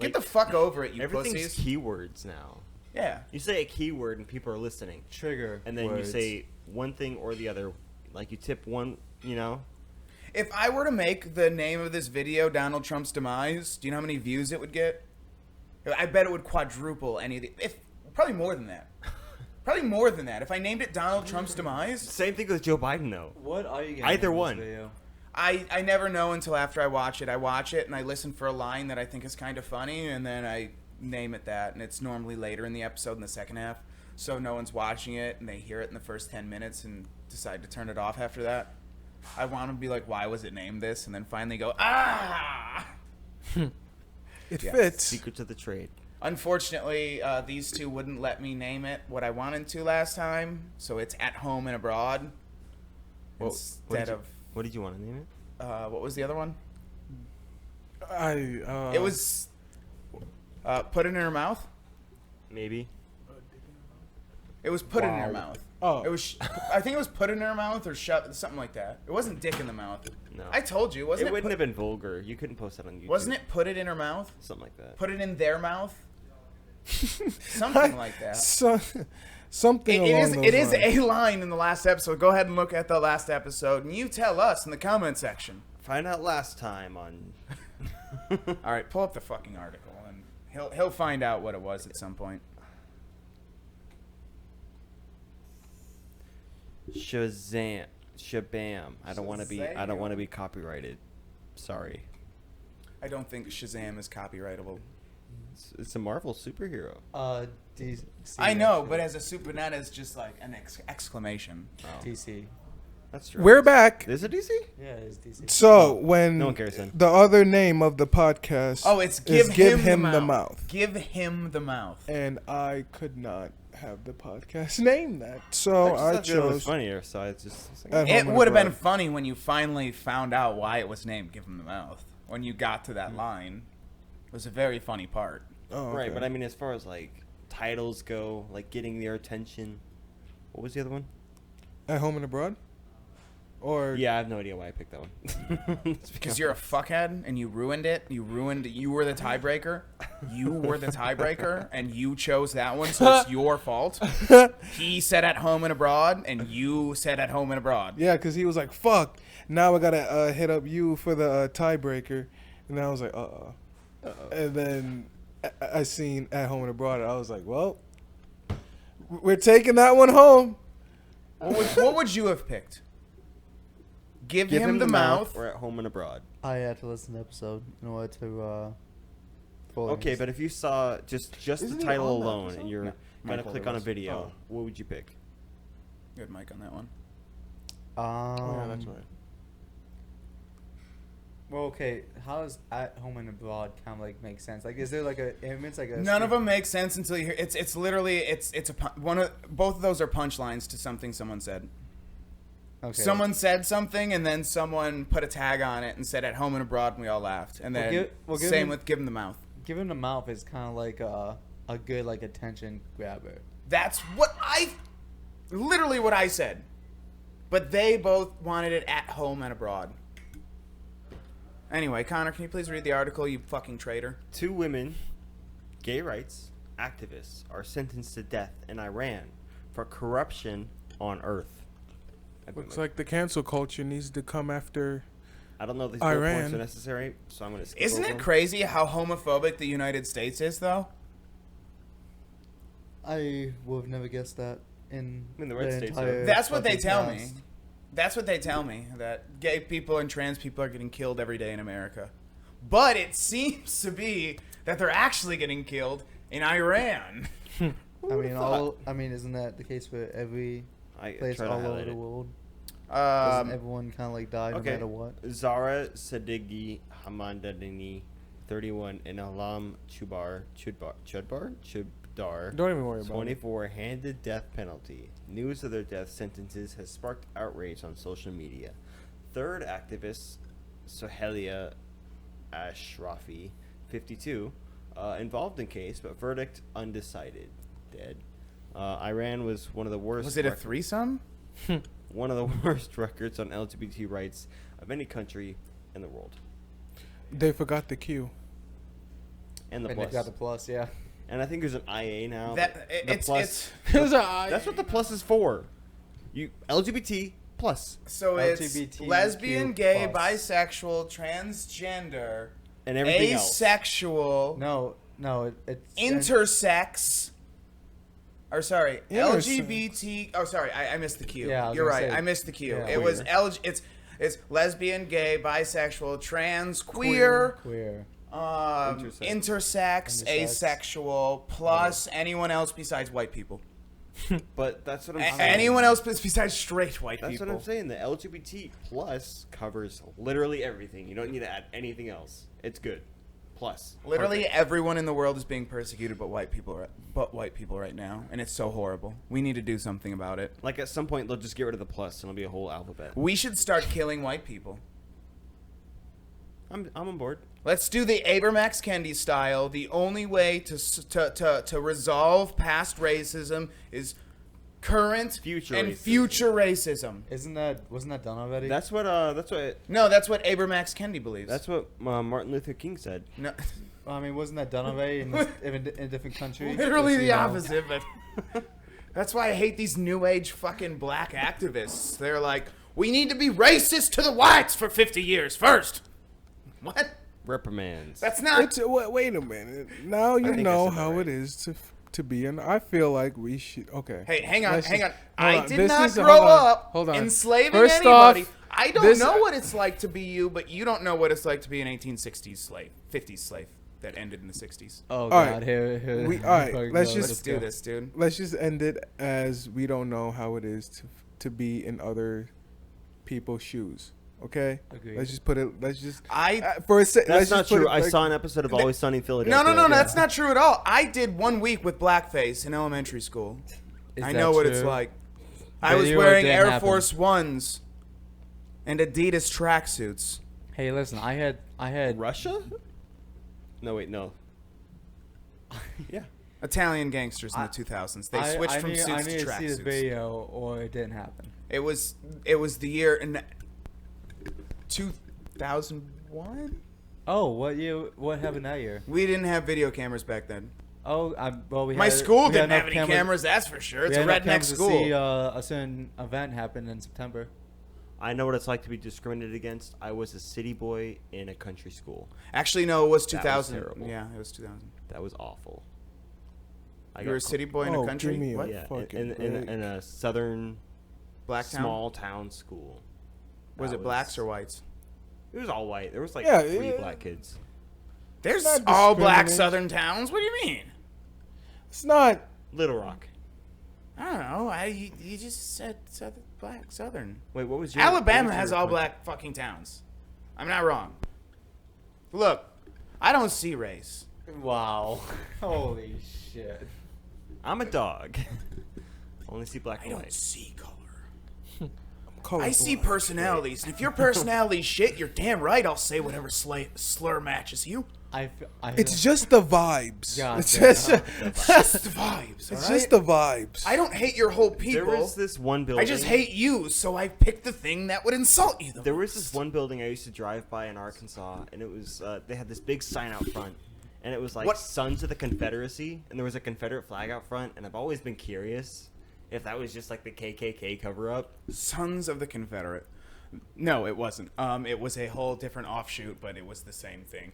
Get the fuck over it, you Everything's pussies. keywords now. Yeah. You say a keyword and people are listening. Trigger. And then words. you say one thing or the other. Like you tip one, If I were to make the name of this video Donald Trump's demise, do you know how many views it would get? I bet it would quadruple any of the... Probably more than that. Probably more than that. If I named it Donald Trump's demise, Same thing with Joe Biden, though. What are you getting Either from this one. video? I never know until after I watch it. I watch it and I listen for a line that I think is kind of funny, and then I name it that, and it's normally later in the episode in the second half, so no one's watching it, and they hear it in the first 10 minutes and decide to turn it off after that. I want to be like, why was it named this? And then finally go, ah! it Yeah. fits. Secrets of the trade. Unfortunately, these two wouldn't let me name it what I wanted to last time, so it's At Home and Abroad. Instead of... What did you want to name it? what was the other one? It It was... Put It in Her Mouth? Maybe. It was Put It in Her Wow. Mouth. Oh. It was... I think it was Put It in Her Mouth or Shut... Something like that. It wasn't Dick in the Mouth. No. I told you, wasn't It it? wouldn't have been vulgar. You couldn't post that on YouTube. Wasn't it Put It in Her Mouth? Something like that. Put It in Their Mouth? Something like that. Something It along is. those It is lines. a line in the last episode. Go ahead and look at the last episode, and you tell us in the comment section. Find out last time on... All right, pull up the fucking article, and he'll find out what it was at some point. Shazam. Shabam. I don't want to be copyrighted. Sorry. I don't think Shazam is copyrightable. It's a Marvel superhero. DC. I know, but as a super, not as just like an exclamation. Oh, DC. that's true. We're back. Is it DC? Yeah, it's DC. So when No one cares then. the other name of the podcast Oh, it's is give him the mouth. mouth. Give him the mouth. And I could not have the podcast name that. So I I just thought it was chose funnier, so I just... At It Home and would have been Abroad. funny when you finally found out why it was named Give Him the Mouth. When you got to that line. It was a very funny part. Oh, okay. Right, but I mean, as far as, like, titles go, like, getting their attention... What was the other one? At Home and Abroad? Or Yeah, I have no idea why I picked that one. Because you're a fuckhead and you ruined it. You were the tiebreaker. You were the tiebreaker and you chose that one, so it's your fault. He said At Home and Abroad and you said At Home and Abroad. Yeah, because he was like, fuck, now I got to hit up you for the tiebreaker. And then I was like, And then I seen At Home and Abroad. And I was like, well, we're taking that one home. What would you have picked? Give him the mouth. or At Home and Abroad. I had to listen to the episode in order to. fully Okay, but if you saw just Isn't the he title on that alone episode? and you're No, gonna Michael click there on a was. video, Oh. what would you pick? Good mic on that one. Oh, yeah, that's right. Well, okay. How does At Home and Abroad kind of like make sense? Like, is there like a? It's like a. None of them make sense until you hear. It's literally it's a one of both of those are punchlines to something someone said. Okay. Someone said something and then someone put a tag on it and said "At Home and Abroad" and we all laughed. And then give same him- with "Give him the mouth." Give him the mouth is kind of like a good like attention grabber. That's literally what I said. But they both wanted it at home and abroad. Anyway, Connor, can you please read the article, you fucking traitor? 2 women, gay rights activists, are sentenced to death in Iran for corruption on Earth. Looks like the cancel culture needs to come after. I don't know if these bullet Iran. points are necessary, so I'm going to skip Isn't over it them. crazy how homophobic the United States is, though? I would have never guessed that in I mean, the Red States are- entire That's what they fucking tell me. past. That's what they tell me, that gay people and trans people are getting killed every day in America. But it seems to be that they're actually getting killed in Iran. I mean, isn't that the case for every I place tried to all over highlight the it. world? Doesn't Um, everyone kind of like die no Okay. matter what? Zara Sadeghi Hamadani, 31, and Alam Chudar, Don't even worry about it. 24, handed death penalty. News of their death sentences has sparked outrage on social media. Third activist, Sohelia Ashrafi, 52, involved in case, but verdict undecided. Dead. Iran was one of the worst. was it a threesome? One of the worst records on LGBT rights of any country in the world. They forgot the Q. And the And plus. they've got the plus, yeah. And I think there's an IA now. That but the it's plus. it's That's what the plus is for. You LGBT plus so it's LGBTQ+. lesbian, gay, bisexual, transgender, and everything else. asexual, No, it's intersex. Or sorry, Intersex. LGBT. Oh, sorry, I missed the Q. Yeah, I was You're gonna right, say, I missed the Q. yeah. It was Queer. it's lesbian, gay, bisexual, trans, queer, queer. Intersex. intersex, asexual, plus anyone else besides white people. But that's what I'm saying. Anyone else besides straight white That's people. what I'm saying. The LGBT plus covers literally everything. You don't need to add anything else. It's good. Plus. Literally Perfect. everyone in the world is being persecuted but white people right now, and it's so horrible. We need to do something about it. Like at some point they'll just get rid of the plus and it'll be a whole alphabet. We should start killing white people. I'm on board. Let's do the Abramax Kendi style. The only way to resolve past racism is current Future and racism. future racism. Wasn't that done already? That's what No, that's what Abramax Kendi believes. Martin Luther King said. No, I mean, wasn't that done already in a different country? literally Just, the you know. opposite. But that's why I hate these new age fucking black activists. They're like, we need to be racist to the whites for 50 years first. What? Reprimands. That's not. It's, wait a minute. Now you think I know said that how right. it is to be, and I feel like we should. Okay. Hey, hang on, Let's hang on. just- hold I on. did This not is- grow hold on, up hold on. enslaving First anybody. off, I don't this- know what it's like to be you, but you don't know what it's like to be an 1860s slave, 50s slave that ended in the 60s. Oh All god, right. here. We- all right, fucking let's go. just- Let's do this, dude. Let's just end it as we don't know how it is to be in other people's shoes. Okay. Agreed. Let's just put it. Let's just. I For a sec. That's let's not just put true. it I like- saw an episode of Always Sunny in Philadelphia. no, that's not true at all. I did 1 week with blackface in elementary school. Is I that know what it's true? like. I But was you wearing didn't Air happen. Force Ones and Adidas tracksuits. Hey, listen, I had Russia? No, wait, no. Yeah. Italian gangsters in the 2000s. They switched from suits I to need to see this tracksuits. video, or it didn't happen. It was the year in 2001. Oh, what year? What happened that year? We didn't have video cameras back then. Oh, well, we My had, school we had didn't have enough any cameras, that's for sure. It's we a had enough redneck cameras school. To see, a certain event happened in September. I know what it's like to be discriminated against. I was a city boy in a country school. Actually, no, it was That was 2000. terrible. Yeah, it was 2000. That was awful. You were a city boy in a country? Give me What? Yeah, fucking in break. a southern Black town? small town school. Was That it blacks or whites? It was all white. There was like Yeah, 3 yeah. black kids. There's not all black discrimination. southern towns. What do you mean? It's not. Little Rock. I don't know. You just said black southern. Wait, what was your? Alabama what was has your all country? black fucking towns. I'm not wrong. Look, I don't see race. Wow. Holy shit. I'm a dog. Only see black I and don't white. see color. Colorblind. I see personalities, and if your personality's shit, you're damn right I'll say whatever slur matches you. It's just the vibes. God It's damn. just, Just the vibes. it's alright? just the vibes. I don't hate your whole There people. was this one building. I just hate you, so I picked the thing that would insult you. There was this one building I used to drive by in Arkansas, and it was they had this big sign out front, and it was like What? Sons of the Confederacy, and there was a Confederate flag out front, and I've always been curious if that was just like the KKK cover up. Sons of the Confederate. No, it wasn't. It was a whole different offshoot, but it was the same thing.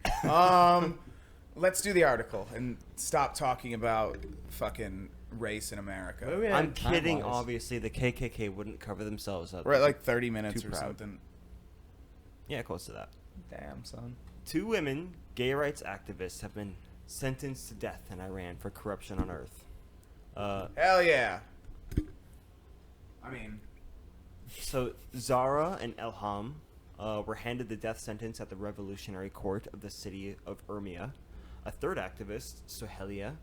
Let's do the article and stop talking about fucking race in America. Where are we at I'm kidding. time-wise? Obviously, the KKK wouldn't cover themselves up. We're at like 30 minutes Too or proud. something. Yeah, close to that. Damn, son. 2 women, gay rights activists, have been sentenced to death in Iran for corruption on Earth. Hell yeah. I mean, So Zara and Elham were handed the death sentence at the Revolutionary Court of the city of Urmia. A third activist, Sohelia,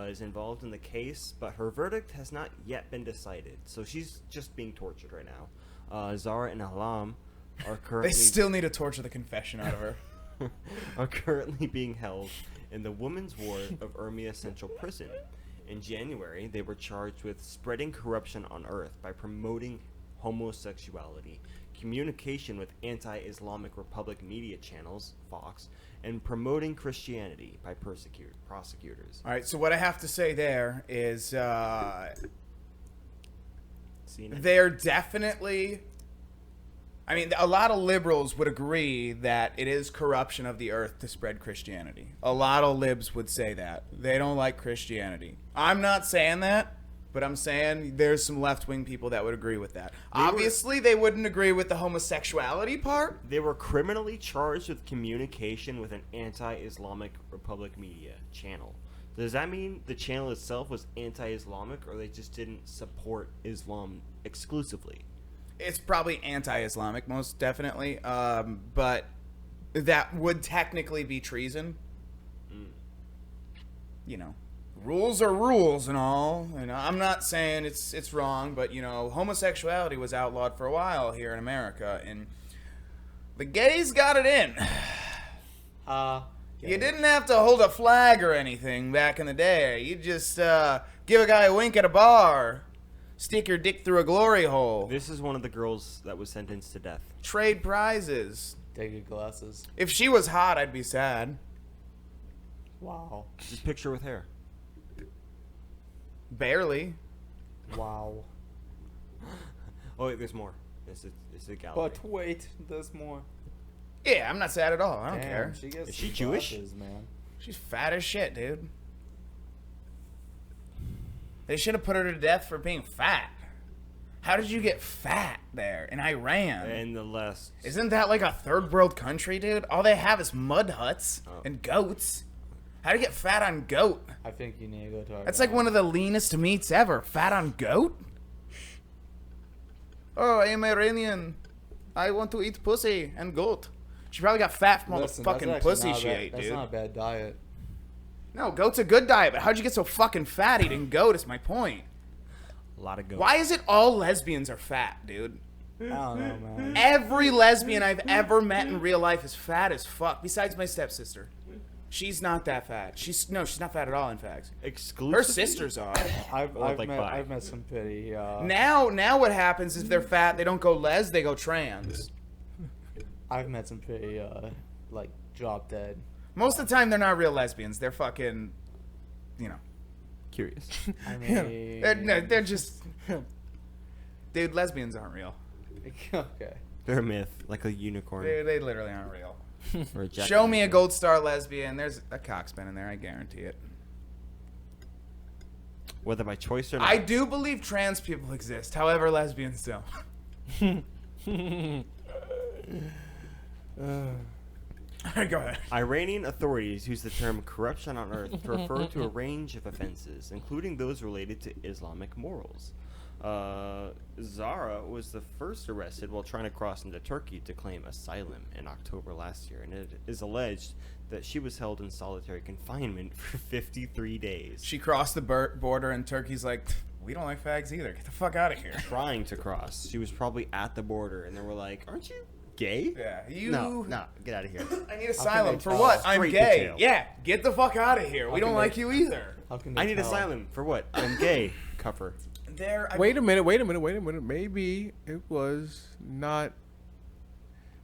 is involved in the case, but her verdict has not yet been decided. So she's just being tortured right now. Zara and Elham are they currently still need to torture the confession out of her. are currently being held in the women's ward of Urmia Central Prison. In January, they were charged with spreading corruption on Earth by promoting homosexuality, communication with anti-Islamic Republic media channels, Fox, and promoting Christianity by prosecutors. All right, so what I have to say there is Seen it? they're definitely... I mean, a lot of liberals would agree that it is corruption of the earth to spread Christianity. A lot of libs would say that. They don't like Christianity. I'm not saying that, but I'm saying there's some left-wing people that would agree with that. Obviously, they wouldn't agree with the homosexuality part. They were criminally charged with communication with an anti-Islamic Republic media channel. Does that mean the channel itself was anti-Islamic, or they just didn't support Islam exclusively? It's probably anti-Islamic, most definitely. But that would technically be treason. You know, rules are rules and all. And I'm not saying it's wrong, but you know, homosexuality was outlawed for a while here in America, and the gays got it in. You didn't have to hold a flag or anything back in the day. You just give a guy a wink at a bar, stick your dick through a glory hole, This is one of the girls that was sentenced to death. trade prizes. Take your glasses. If she was hot, I'd be sad. Wow. Just picture with hair. Barely. Wow. Oh, wait, there's more. It's a gallery. But wait, there's more. Yeah, I'm not sad at all. I don't Damn, care. She gets Is she some Jewish? glasses, man. She's fat as shit, dude. They should have put her to death for being fat. How did you get fat there in Iran? And the last... Isn't that like a third world country, dude? All they have is mud huts and goats. How do you get fat on goat? I think you need to go to our That's like one of the leanest meats ever. Fat on goat? Oh, I am Iranian. I want to eat pussy and goat. She probably got fat from all the fucking pussy she ate, That's dude. not a bad diet. No, goat's a good diet, but how'd you get so fucking fat eating goat is my point. A lot of goats. Why is it all lesbians are fat, dude? I don't know, man. Every lesbian I've ever met in real life is fat as fuck, besides my stepsister. She's not that fat. She's not fat at all, in fact. Exclusively? Her sisters are. I've like bi. I've met some pretty. Now what happens is they're fat, they don't go les, they go trans. I've met some pretty like drop dead. Most of the time they're not real lesbians. They're fucking, you know. Curious. I mean, They're just... Dude, lesbians aren't real. okay. They're a myth, like a unicorn. They literally aren't real. Or a jack Show me a gold star lesbian. There's a cockspin in there. I guarantee it. Whether by choice or not. I do believe trans people exist. However, lesbians don't. Go ahead. Iranian authorities use the term corruption on earth to refer to a range of offenses, including those related to Islamic morals. Zara was the first arrested while trying to cross into Turkey to claim asylum in October last year, and it is alleged that she was held in solitary confinement for 53 days. She crossed the border, and Turkey's like, we don't like fags either. Get the fuck out of here. Trying to cross. She was probably at the border, and they were like, aren't you gay? Yeah, you. No, get out of here. I need asylum they for tell? what? I'm Straight to gay. jail. Yeah, get the fuck out of here. We can don't they- like you either. How can they I need tell? asylum for what? I'm gay. Cover. Wait a minute. Maybe it was not.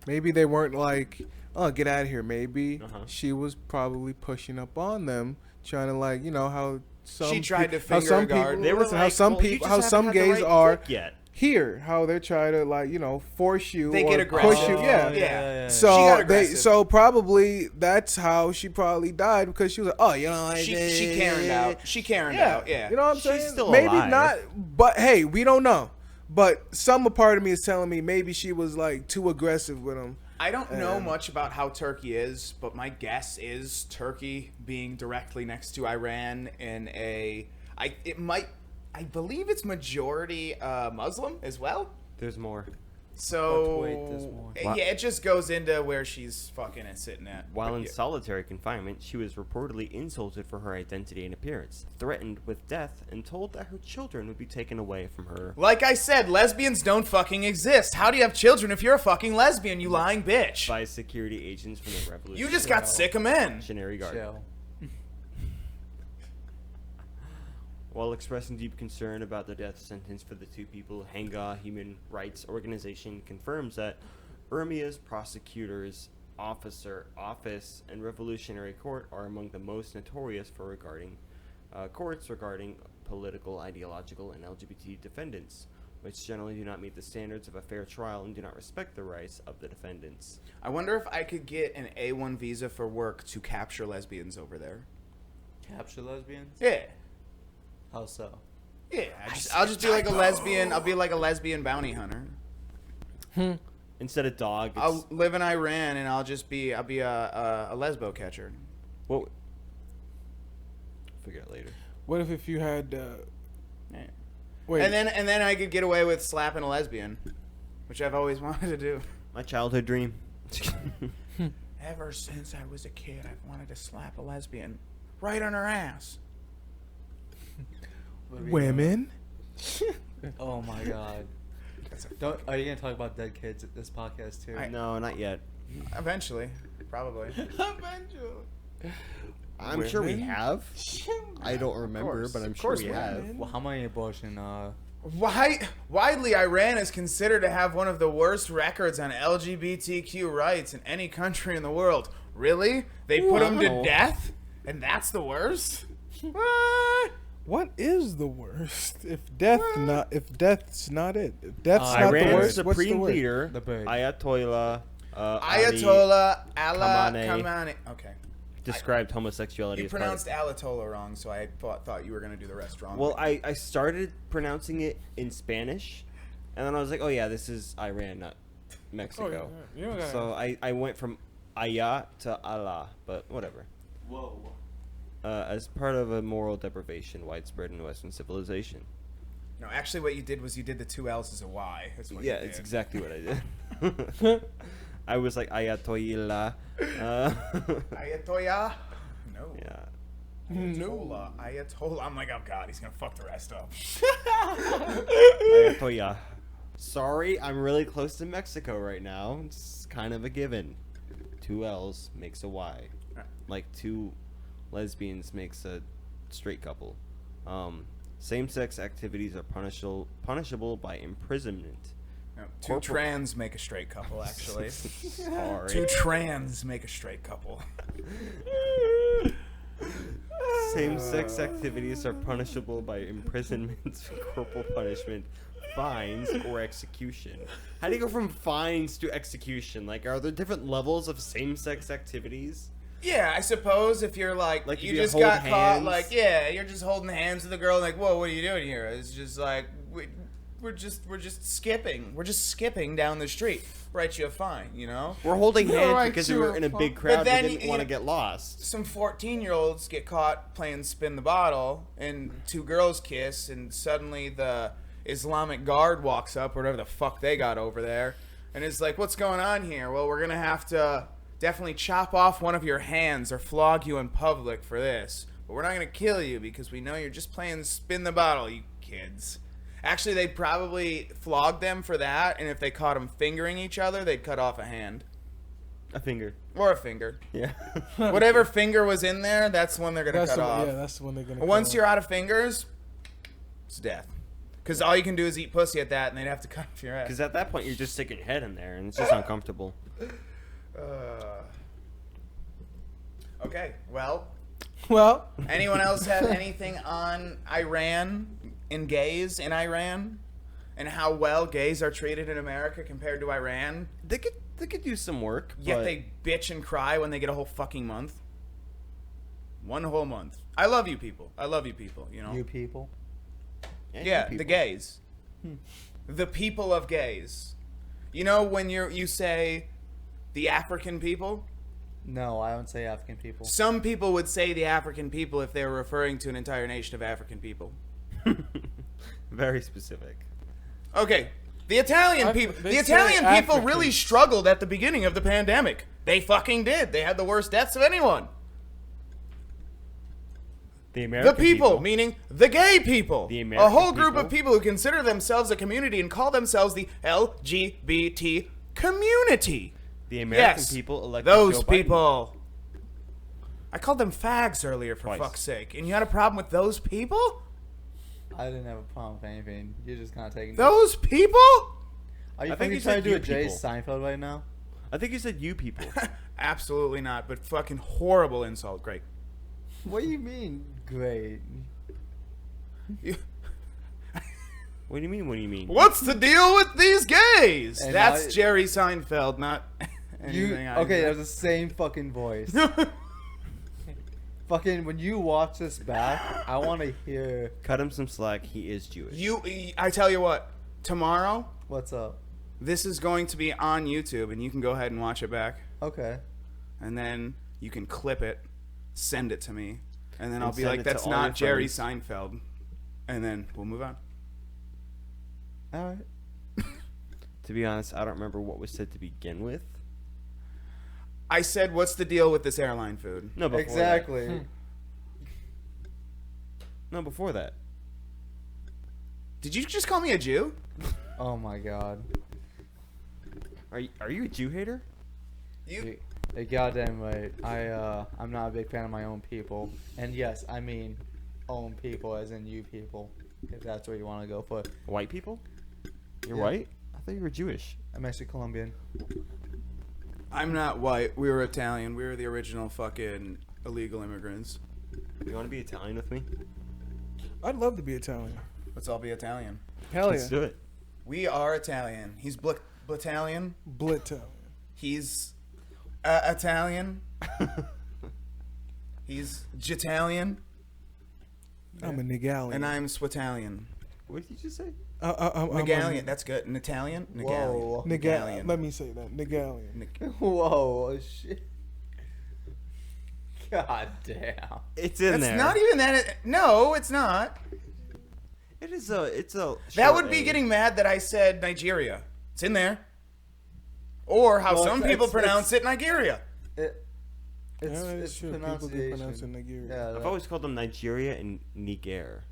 Maybe they weren't like, oh, get out of here. Maybe she was probably pushing up on them, trying to like, you know how some She tried to how finger some a guard. people, They were listen, how like, some well, you people, just how haven't some had the gays right are dick yet. here, how they're trying to like, you know, force you They or get aggressive. push you. Oh, Yeah. yeah. She So got they, aggressive. so probably that's how she probably died because she was like, oh, you know, like, She Karened out. She Karened out. Yeah. You know what I'm She's saying? still Maybe alive. not, but hey, we don't know. But some part of me is telling me maybe she was like too aggressive with him. I don't know much about how Turkey is, but my guess is Turkey being directly next to Iran in I believe it's majority Muslim as well. There's more. So wait, there's more. yeah, it just goes into where she's fucking and sitting at. While But in yeah. solitary confinement, she was reportedly insulted for her identity and appearance, threatened with death, and told that her children would be taken away from her. Like I said, lesbians don't fucking exist. How do you have children if you're a fucking lesbian, you lying bitch? By security agents from the Revolutionary You just got sick of men. Guard. Chill. While expressing deep concern about the death sentence for the two people, Hanga Human Rights Organization confirms that Urmia's prosecutors, office, and Revolutionary Court are among the most notorious for courts regarding political, ideological, and LGBT defendants, which generally do not meet the standards of a fair trial and do not respect the rights of the defendants. I wonder if I could get an A1 visa for work to capture lesbians over there. Capture lesbians? Yeah. How so? Yeah, I'll just be like a lesbian. I'll be like a lesbian bounty hunter. Instead of dog, it's... I'll live in Iran and I'll be a lesbo catcher. Well, figure it out later. What if you had? Yeah. Wait. And then I could get away with slapping a lesbian, which I've always wanted to do. My childhood dream. Ever since I was a kid, I've wanted to slap a lesbian right on her ass. Women. Oh my god. Don't, are you gonna talk about dead kids at this podcast too? No, not yet. Eventually, probably. I'm sure we Women? have. I don't remember, course. but I'm Of sure course we we have. have. Well, how many abortion? Widely, Iran is considered to have one of the worst records on LGBTQ rights in any country in the world. Really? They put them to Wow. death? And that's the worst? What? What is the worst? If death's not it. If death's not the Iran's worst, what's the supreme worst? leader, The bird. Ayatollah Ayatollah Allah Khamenei. Khamenei. Okay. described homosexuality You as part pronounced Ayatollah wrong, so I thought you were going to do the rest wrong. Well, I started pronouncing it in Spanish, and then I was like, oh yeah, this is Iran, not Mexico. Oh, yeah. You don't gotta- So I went from Ayah to Allah, but whatever. Whoa. As part of a moral deprivation widespread in Western civilization. No, actually, what you did was you did the two L's as a Y. That's what Yeah, you did. it's exactly what I did. I was like Ayatollah. Ayatollah? No. Yeah. Ayatollah. Ayatollah. I'm like, oh god, he's gonna fuck the rest up. Ayatollah. Sorry, I'm really close to Mexico right now. It's kind of a given. 2 L's makes a Y. Like 2 lesbians makes a straight couple. Same-sex activities are punishable by imprisonment. No, 2 trans make a straight couple, actually. Sorry. 2 trans make a straight couple. Same-sex activities are punishable by imprisonment, corporal punishment, fines, or execution. How do you go from fines to execution? Like, are there different levels of same-sex activities? Yeah, I suppose if you're like Like, you if you just hold got caught, hands? like, yeah, you're just holding hands with the girl, like, whoa, what are you doing here? It's just like we're just skipping. We're just skipping down the street. Write you a fine, you know? We're holding hands right, because we sure, were in a fine. big But crowd then and didn't you- want to get lost. Some 14-year-olds get caught playing spin the bottle, and two girls kiss, and suddenly the Islamic guard walks up, or whatever the fuck they got over there, and it's like, what's going on here? Well, we're gonna have to definitely chop off one of your hands or flog you in public for this, but we're not gonna kill you because we know you're just playing spin the bottle, you kids. Actually, they'd probably flog them for that, and if they caught them fingering each other, they'd cut off a hand A finger. or a finger. Yeah. Whatever finger was in there, that's the one they're gonna That's cut off. yeah, that's the one they're gonna. Once cut you're off. out of fingers, it's death. Because all you can do is eat pussy at that, and they'd have to cut off your Because ass. at that point, you're just sticking your head in there, and it's just uncomfortable. Okay, well, Well, anyone else have anything on Iran and gays in Iran? And how well gays are treated in America compared to Iran? They could do some work, Yet but they bitch and cry when they get a whole fucking month. One whole month. I love you people. I love you people, you know? You people. Yeah, people. the gays. The people of gays. You know when you say the African people? No, I don't say African people. Some people would say the African people if they were referring to an entire nation of African people. Very specific. Okay, the Italian people. they The say Italian people really Africans. struggled at the beginning of the pandemic. They fucking did. They had the worst deaths of anyone. The The American people, meaning the gay people. The a American whole group of people. people who consider themselves a community and call themselves the LGBT community. The American Yes, people elected those Joe Biden. people. I called them fags earlier, for Twice. fuck's sake. And you had a problem with those people? I didn't have a problem with anything. You're just kind of taking. Those people? Are you I think fucking you trying said to do you a Jay people. Seinfeld right now? I think you said you people. Absolutely not, but fucking horrible insult. Great. What do you mean? Great. You- What do you mean? What do you mean? What's the deal with these gays? And That's I- Jerry Seinfeld, not You anything I okay? said. That's the same fucking voice. Fucking when you watch this back, I want to hear Cut him some slack. He is Jewish. I tell you what, tomorrow, what's up. this is going to be on YouTube, and you can go ahead and watch it back. Okay. And then you can clip it, send it to me, and then And I'll be send like, it to that's all not your Jerry friends. Seinfeld. And then we'll move on. All right. To be honest, I don't remember what was said to begin with. I said, what's the deal with this airline food? No, before Exactly. That. No, before that. Did you just call me a Jew? Oh my god. Are you a Jew hater? You You're goddamn right. I'm not a big fan of my own people, and yes, I mean own people as in you people, if that's what you want to go for. White people? You're Yeah. white? I thought you were Jewish. I'm actually Colombian. I'm not white. We were Italian. We were the original fucking illegal immigrants. You want to be Italian with me? I'd love to be Italian. Let's all be Italian. Hell Let's yeah, do it. We are Italian. He's Blitalian. Blitalian. He's Italian. He's Jitalian. I'm a Nigalian. And I'm Switalian. What did you just say? I'm a Nigalian. That's good. An Italian? Whoa. Nigalian. Nigalian. Let me say that. Nigalian. Nig- Whoa, shit. God damn. It's in That's there. not even that. No, it's not. It is a. It's a. That short would be A. getting mad that I said Nigeria. It's in there. Or how Well, some it's- people it's- pronounce it Nigeria. Yeah, that's true. People do pronunciation. pronounce it Nigeria. Yeah, I've always called them Nigeria and Niger.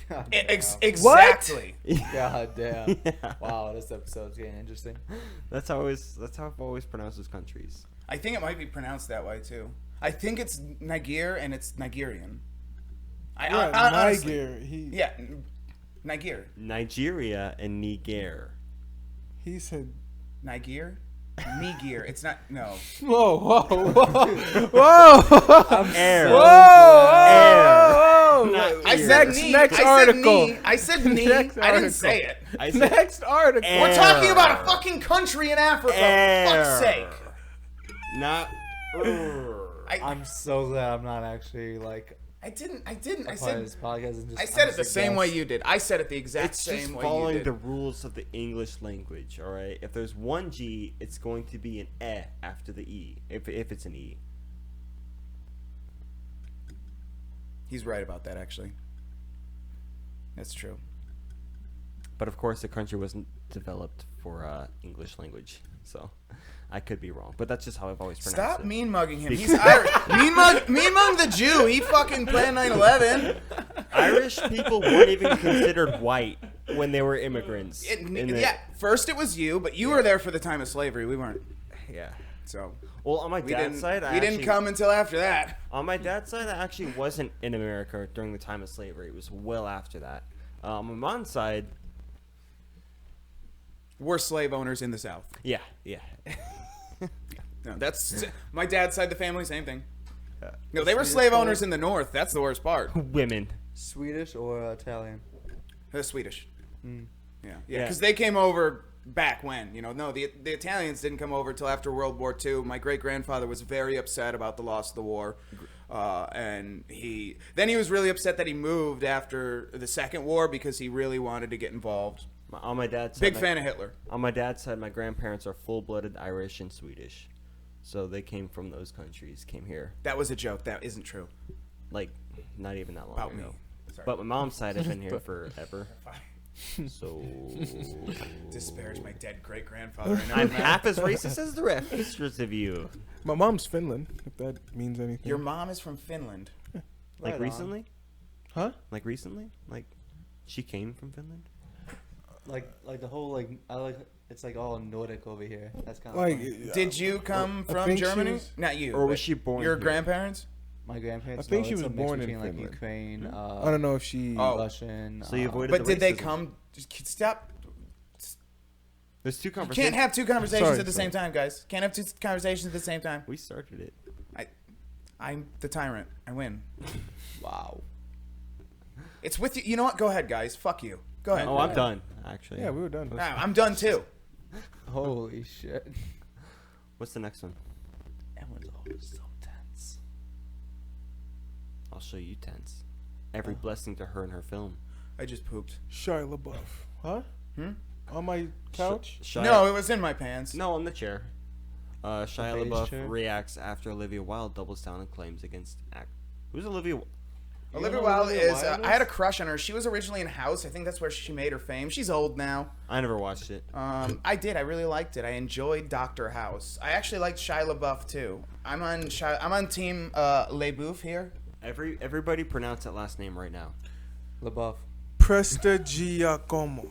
God Exactly. God damn. Yeah. Wow, this episode's getting interesting. That's how I've always pronounced those countries. I think it might be pronounced that way too. I think it's Niger and it's Nigerian. Yeah, Honestly. Niger. Yeah, Niger. Nigeria and Niger. He said Niger? Knee gear. It's not. No. Whoa, whoa, whoa, whoa! Air. Whoa! Not I ear. said knee. Next I article. Said knee. I said knee. Next I didn't article. say it. I said Next article. Air. We're talking about a fucking country in Africa. For fuck's sake. Not. I'm so glad I'm not actually like I didn't. I a part of said. this podcast. And just, I said I'm it the just a same way guest. you did. I said it the exact It's just same way you following did. the rules of the English language, all right? If there's one G, it's going to be an E after the E, if it's an E. He's right about that, actually. That's true. But of course, the country wasn't developed for English language, so I could be wrong. But that's just how I've always pronounced Stop it. mean mugging him. He's Irish. mean mug the Jew. He fucking planned 9/11. Irish people weren't even considered white when they were immigrants. Yeah. First it was you, but you were there for the time of slavery. We weren't. Yeah. So Well, on my we dad's side, we didn't come until after that. On my dad's side, I actually wasn't in America during the time of slavery. It was well after that. On my mom's side, We're slave owners in the South. yeah. No, that's my dad's side of the family. Same thing. Yeah. No, they were slave owners in the North. That's the worst part. Women. Swedish or Italian. They're Swedish. Mm. Yeah, Yeah. because they came over back when, no, the Italians didn't come over till after World War II. My great grandfather was very upset about the loss of the war, and he was really upset that he moved after the Second War because he really wanted to get involved. On my dad's side, Big fan of Hitler. On my dad's side, my grandparents are full-blooded Irish and Swedish, so they came from those countries. Came here, That was a joke. That isn't true. like, not even that long About ago. me. Sorry. But my mom's side has been here forever. So Disparage my dead great grandfather. I'm half as racist as the rest of you. My mom's Finland, if that means anything. Your mom is from Finland. Like Right on. recently? Huh? Like recently? Like she came from Finland? Like the whole like I like it's like all Nordic over here. That's kind of Like, Did you come I from think she Germany? was- Not you. Or was but she born Your here? grandparents? my grandparents. I think no, she it's was a mix born in between like Finland. Ukraine. I don't know if she. Oh. Russian. So you avoided But the did they racism. come? Just stop. There's two You conversations. can't have two conversations Sorry, at the same time, guys. Can't have two conversations at the same time. We started it. I'm the tyrant. I win. Wow. It's with you. You know what? Go ahead, guys. Fuck you. Go ahead. Oh, I'm done. Actually. Yeah, we were done. Nah, I'm done too. Holy shit. What's the next one? That one's always so tense. I'll show you tense. Every blessing to her and her film. I just pooped. Shia LaBeouf. Huh? Hmm? On my couch? Shia, No, it was in my pants. No, on the chair. Shia beige LaBeouf chair? reacts after Olivia Wilde doubles down on claims against act. Who's Olivia? Olivia know Wilde Olivia is. Wilde I had a is? crush on her. She was originally in House. I think that's where she made her fame. She's old now. I never watched it. I did. I really liked it. I enjoyed Doctor House. I actually liked Shia LaBeouf too. I'm on team LaBeouf here. Everybody pronounce that last name right now. LaBeouf. Prestigiacomo.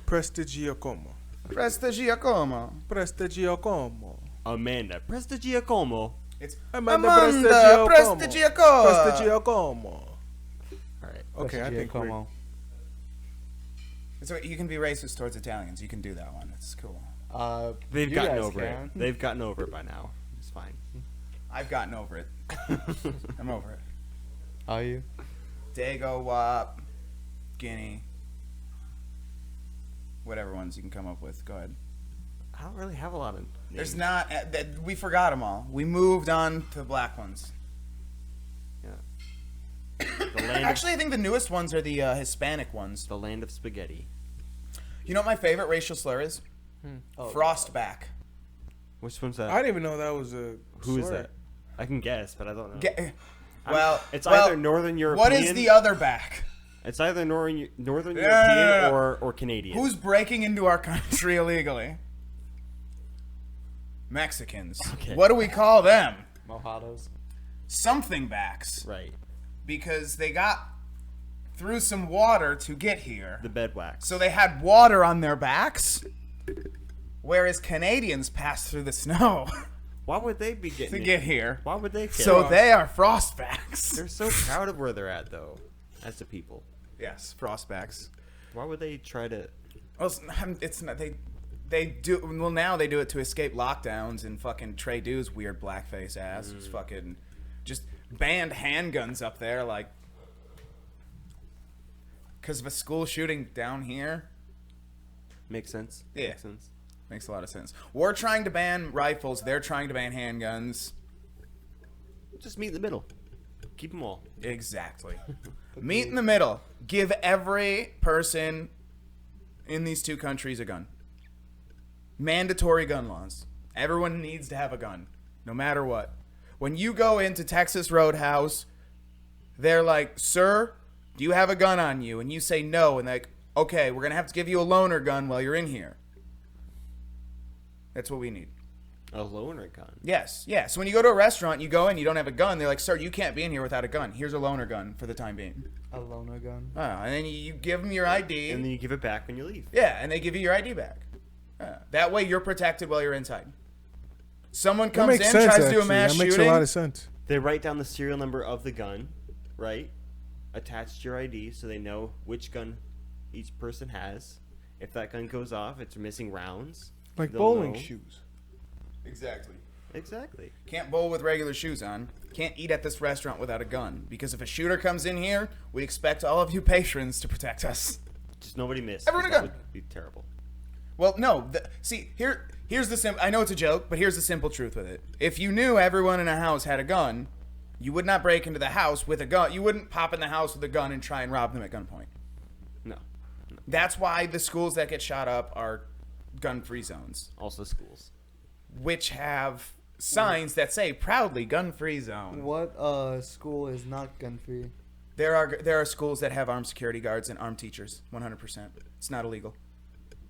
Prestigiacomo. Prestigiacomo. Prestigiacomo. Amanda Prestigiacomo. It's Amanda Prestigiacomo. Prestigiacomo. All right. Okay, I think we're... Como. So you can be racist towards Italians. You can do that one. It's cool. They've you gotten guys over can. it. They've gotten over it by now. It's fine. I've gotten over it. I'm over it. Are you? Dago, Wop, Guinea, whatever ones you can come up with. Go ahead. I don't really have a lot of names. There's not. We forgot them all. We moved on to the black ones. Yeah. The land Actually, I think the newest ones are the Hispanic ones. of, the land of spaghetti. You know what my favorite racial slur is? Oh, Frostback. Which one's that? I didn't even know that was a Who is slur. that? I can guess, but I don't know. It's either Northern European. What is the other back? It's either Northern No, European no, no. or Canadian. Who's breaking into our country illegally? Mexicans. Okay. What do we call them? Mojados. Something backs. right? Because they got through some water to get here. The bedwax. So they had water on their backs, whereas Canadians pass through the snow Why would they be getting to it? get here. Why would they care? So they are frostbacks. They're so proud of where they're at, though, as a people. Yes, frostbacks. Why would they try to? Well, it's not they. They do well now. They do it to escape lockdowns, and fucking Trey Dude's weird blackface ass is fucking just banned handguns up there, like because of a school shooting down here. Makes sense. Yeah. Makes sense. Makes a lot of sense. We're trying to ban rifles. They're trying to ban handguns. Just meet in the middle. Keep them all. Exactly. Meet in the middle. Give every person in these two countries a gun. Mandatory gun laws. Everyone needs to have a gun, no matter what. When you go into Texas Roadhouse, they're like, "Sir, do you have a gun on you?" And you say no, and they're like, "Okay, we're going to have to give you a loaner gun while you're in here." That's what we need. A loaner gun. Yes, yeah. So when you go to a restaurant, you go in, you don't have a gun. They're like, "Sir, you can't be in here without a gun. Here's a loaner gun for the time being." A loaner gun. And then you give them your ID. And then you give it back when you leave. Yeah, and they give you your ID back. That way you're protected while you're inside. Someone comes in, tries to do a mass That makes shooting. a lot of sense. They write down the serial number of the gun, right? Attached to your ID so they know which gun each person has. If that gun goes off, it's missing rounds. Like they'll bowling know. shoes. Exactly. Exactly. Can't bowl with regular shoes on. Can't eat at this restaurant without a gun. Because if a shooter comes in here, we expect all of you patrons to protect us. Just nobody miss. Everyone a 'cause gun. That would be terrible. Well, no. Here's the simple. I know it's a joke, but here's the simple truth with it. If you knew everyone in a house had a gun, you would not break into the house with a gun. You wouldn't pop in the house with a gun and try and rob them at gunpoint. No. That's why the schools that get shot up are gun-free zones, Also schools. which have signs that say proudly gun-free zone. What school is not gun free? There are schools that have armed security guards and armed teachers. 100%. It's not illegal.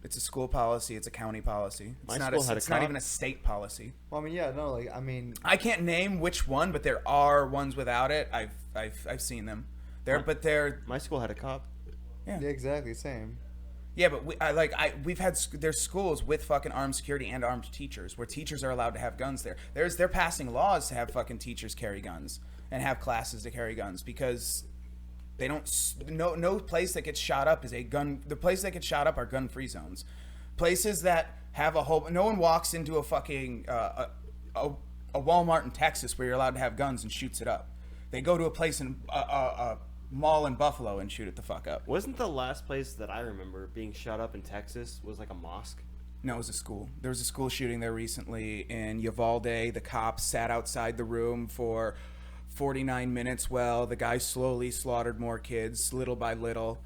It's a school policy. It's a county policy. It's My not. school had a It's not cop. even a state policy. Well, I mean, yeah, no, like, I mean, I can't name which one, but there are ones without it. I've seen them. They're My school had a cop. yeah. yeah, exactly, same. Yeah, but we've had there's schools with fucking armed security and armed teachers where teachers are allowed to have guns there. They're passing laws to have fucking teachers carry guns and have classes to carry guns because they don't. No place that gets shot up is a gun. The places that get shot up are gun-free zones. Places that have a whole. No one walks into a fucking a Walmart in Texas where you're allowed to have guns and shoots it up. They go to a place in a mall in Buffalo and shoot it the fuck up. Wasn't the last place that I remember being shot up in Texas was like a mosque? No, it was a school. There was a school shooting there recently in Uvalde. The cops sat outside the room for 49 minutes while the guy slowly slaughtered more kids, little by little.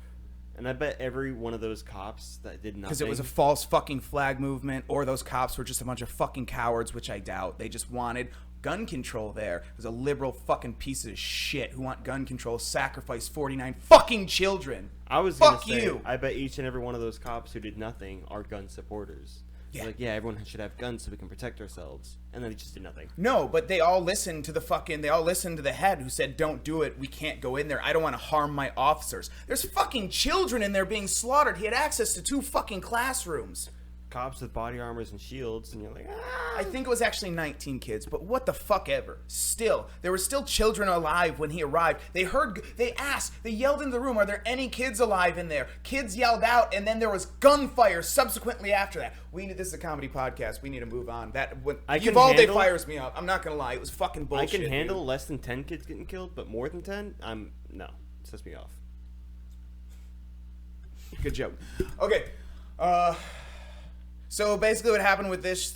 And I bet every one of those cops that did nothing. Because it was a false fucking flag movement, or those cops were just a bunch of fucking cowards, which I doubt. They just wanted gun control there. There's a liberal fucking piece of shit who want gun control, sacrifice 49 fucking children. I was Fuck gonna say, you. I bet each and every one of those cops who did nothing are gun supporters. Yeah. Like, yeah, everyone should have guns so we can protect ourselves. And then they just did nothing. No, but they all listened to the head who said, "Don't do it. We can't go in there. I don't want to harm my officers." There's fucking children in there being slaughtered. He had access to 2 fucking classrooms. Cops with body armors and shields, and you're like, I think it was actually 19 kids, but what the fuck ever. Still, there were still children alive when he arrived. They yelled in the room, "Are there any kids alive in there?" Kids yelled out, and then there was gunfire subsequently after that. This is a comedy podcast. We need to move on. Uvalde fires me up. I'm not gonna lie, it was fucking I bullshit. can handle dude. less than 10 kids getting killed, but more than 10, no. It sets me off. Good joke. Okay. So basically what happened with this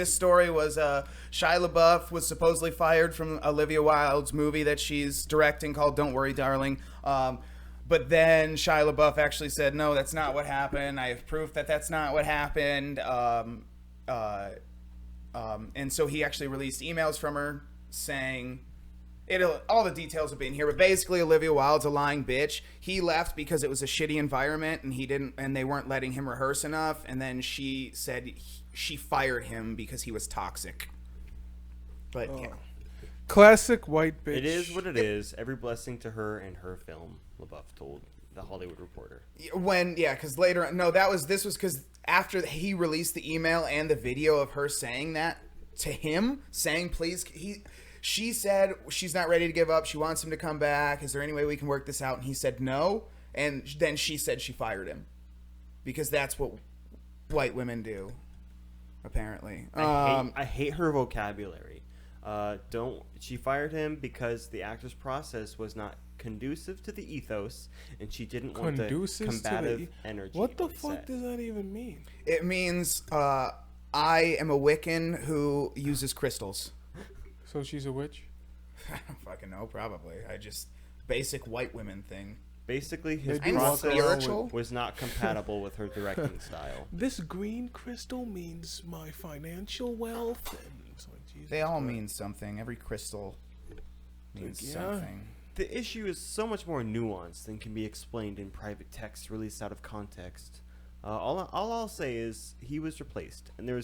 story was Shia LaBeouf was supposedly fired from Olivia Wilde's movie that she's directing called Don't Worry, Darling. But then Shia LaBeouf actually said, "No, that's not what happened. I have proof that that's not what happened." And so he actually released emails from her saying, all the details have been here, but basically Olivia Wilde's a lying bitch. He left because it was a shitty environment and they weren't letting him rehearse enough. And then she said she fired him because he was toxic. But yeah. Classic white bitch. It is what it is. Every blessing to her and her film, LaBeouf told The Hollywood Reporter. Because later, this was because after he released the email and the video of her saying that to him, saying please, she said she's not ready to give up. She wants him to come back. Is there any way we can work this out? And he said no. And then she said she fired him because that's what white women do, apparently. I hate her vocabulary. She fired him because the actor's process was not conducive to the ethos, and she didn't want the Conducive to combative energy. What the on fuck set. does that even mean? It means I am a Wiccan who uses crystals. So she's a witch? I don't fucking know, probably. I just basic white women thing. Basically, his Maybe process spiritual? was not compatible with her directing style. This green crystal means my financial wealth. And it's like, Jesus They all Christ. mean something. Every crystal means Yeah. something. The issue is so much more nuanced than can be explained in private texts released out of context. All I'll say is he was replaced, and there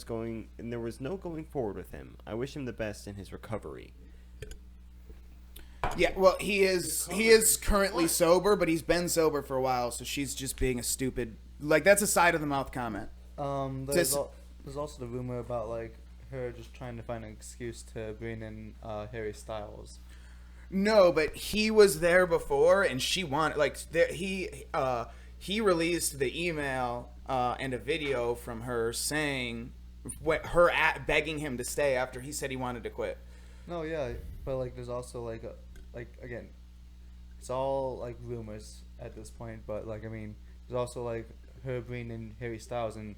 was no going forward with him. I wish him the best in his recovery. Yeah, well, he is currently sober, but he's been sober for a while, so she's just being a stupid. Like, that's a side of the mouth comment. There's also the rumor about like her just trying to find an excuse to bring in Harry Styles. No, but he was there before, and she wanted he released the email and a video from her saying begging him to stay after he said he wanted to quit. No, yeah, but like there's also like again, it's all like rumors at this point. But like I mean, there's also like her bringing in Harry Styles and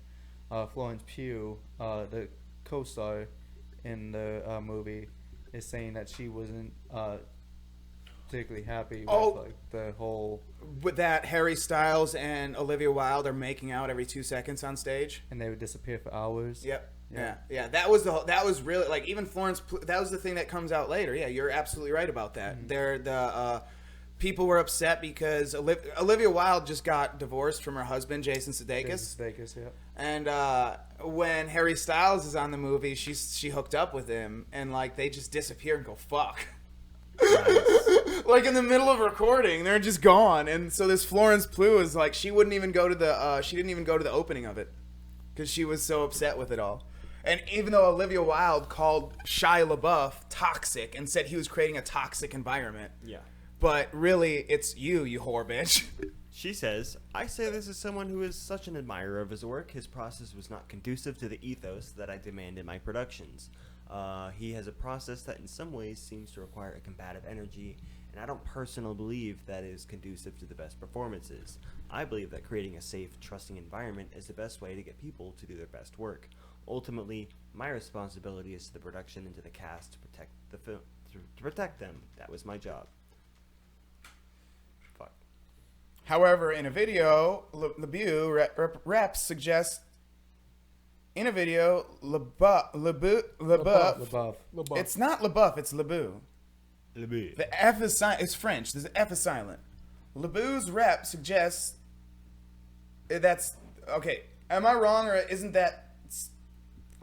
Florence Pugh, the co-star in the movie, is saying that she wasn't particularly happy with like the whole, With that, Harry Styles and Olivia Wilde are making out every 2 seconds on stage. and they would disappear for hours. Yep. Yeah. Yeah. That was really like even Florence. That was the thing that comes out later. Yeah, you're absolutely right about that. Mm-hmm. People were upset because Olivia Wilde just got divorced from her husband Jason Sudeikis. Jason Sudeikis, yeah. And when Harry Styles is on the movie, she hooked up with him, and like they just disappear and go fuck. Like in the middle of recording, they're just gone. And so this Florence Pugh is like, she didn't even go to the opening of it because she was so upset with it all. And even though Olivia Wilde called Shia LaBeouf toxic and said he was creating a toxic environment, Yeah. but really it's you whore bitch. She says, I say this as someone who is such an admirer of his work. His process was not conducive to the ethos that I demand in my productions. He has a process that in some ways seems to require a combative energy, and I don't personally believe that is conducive to the best performances. I believe that creating a safe, trusting environment is the best way to get people to do their best work. Ultimately, my responsibility is to the production and to the cast to protect the film, to protect them. That was my job. Fuck. However, in a video, LeBeau reps suggest in a video LeBeau. LaBeouf. It's not LeBeouf, it's LeBeau. The F is silent. It's French. The F is silent. LeBeau's rep suggests that's okay. Am I wrong, or isn't that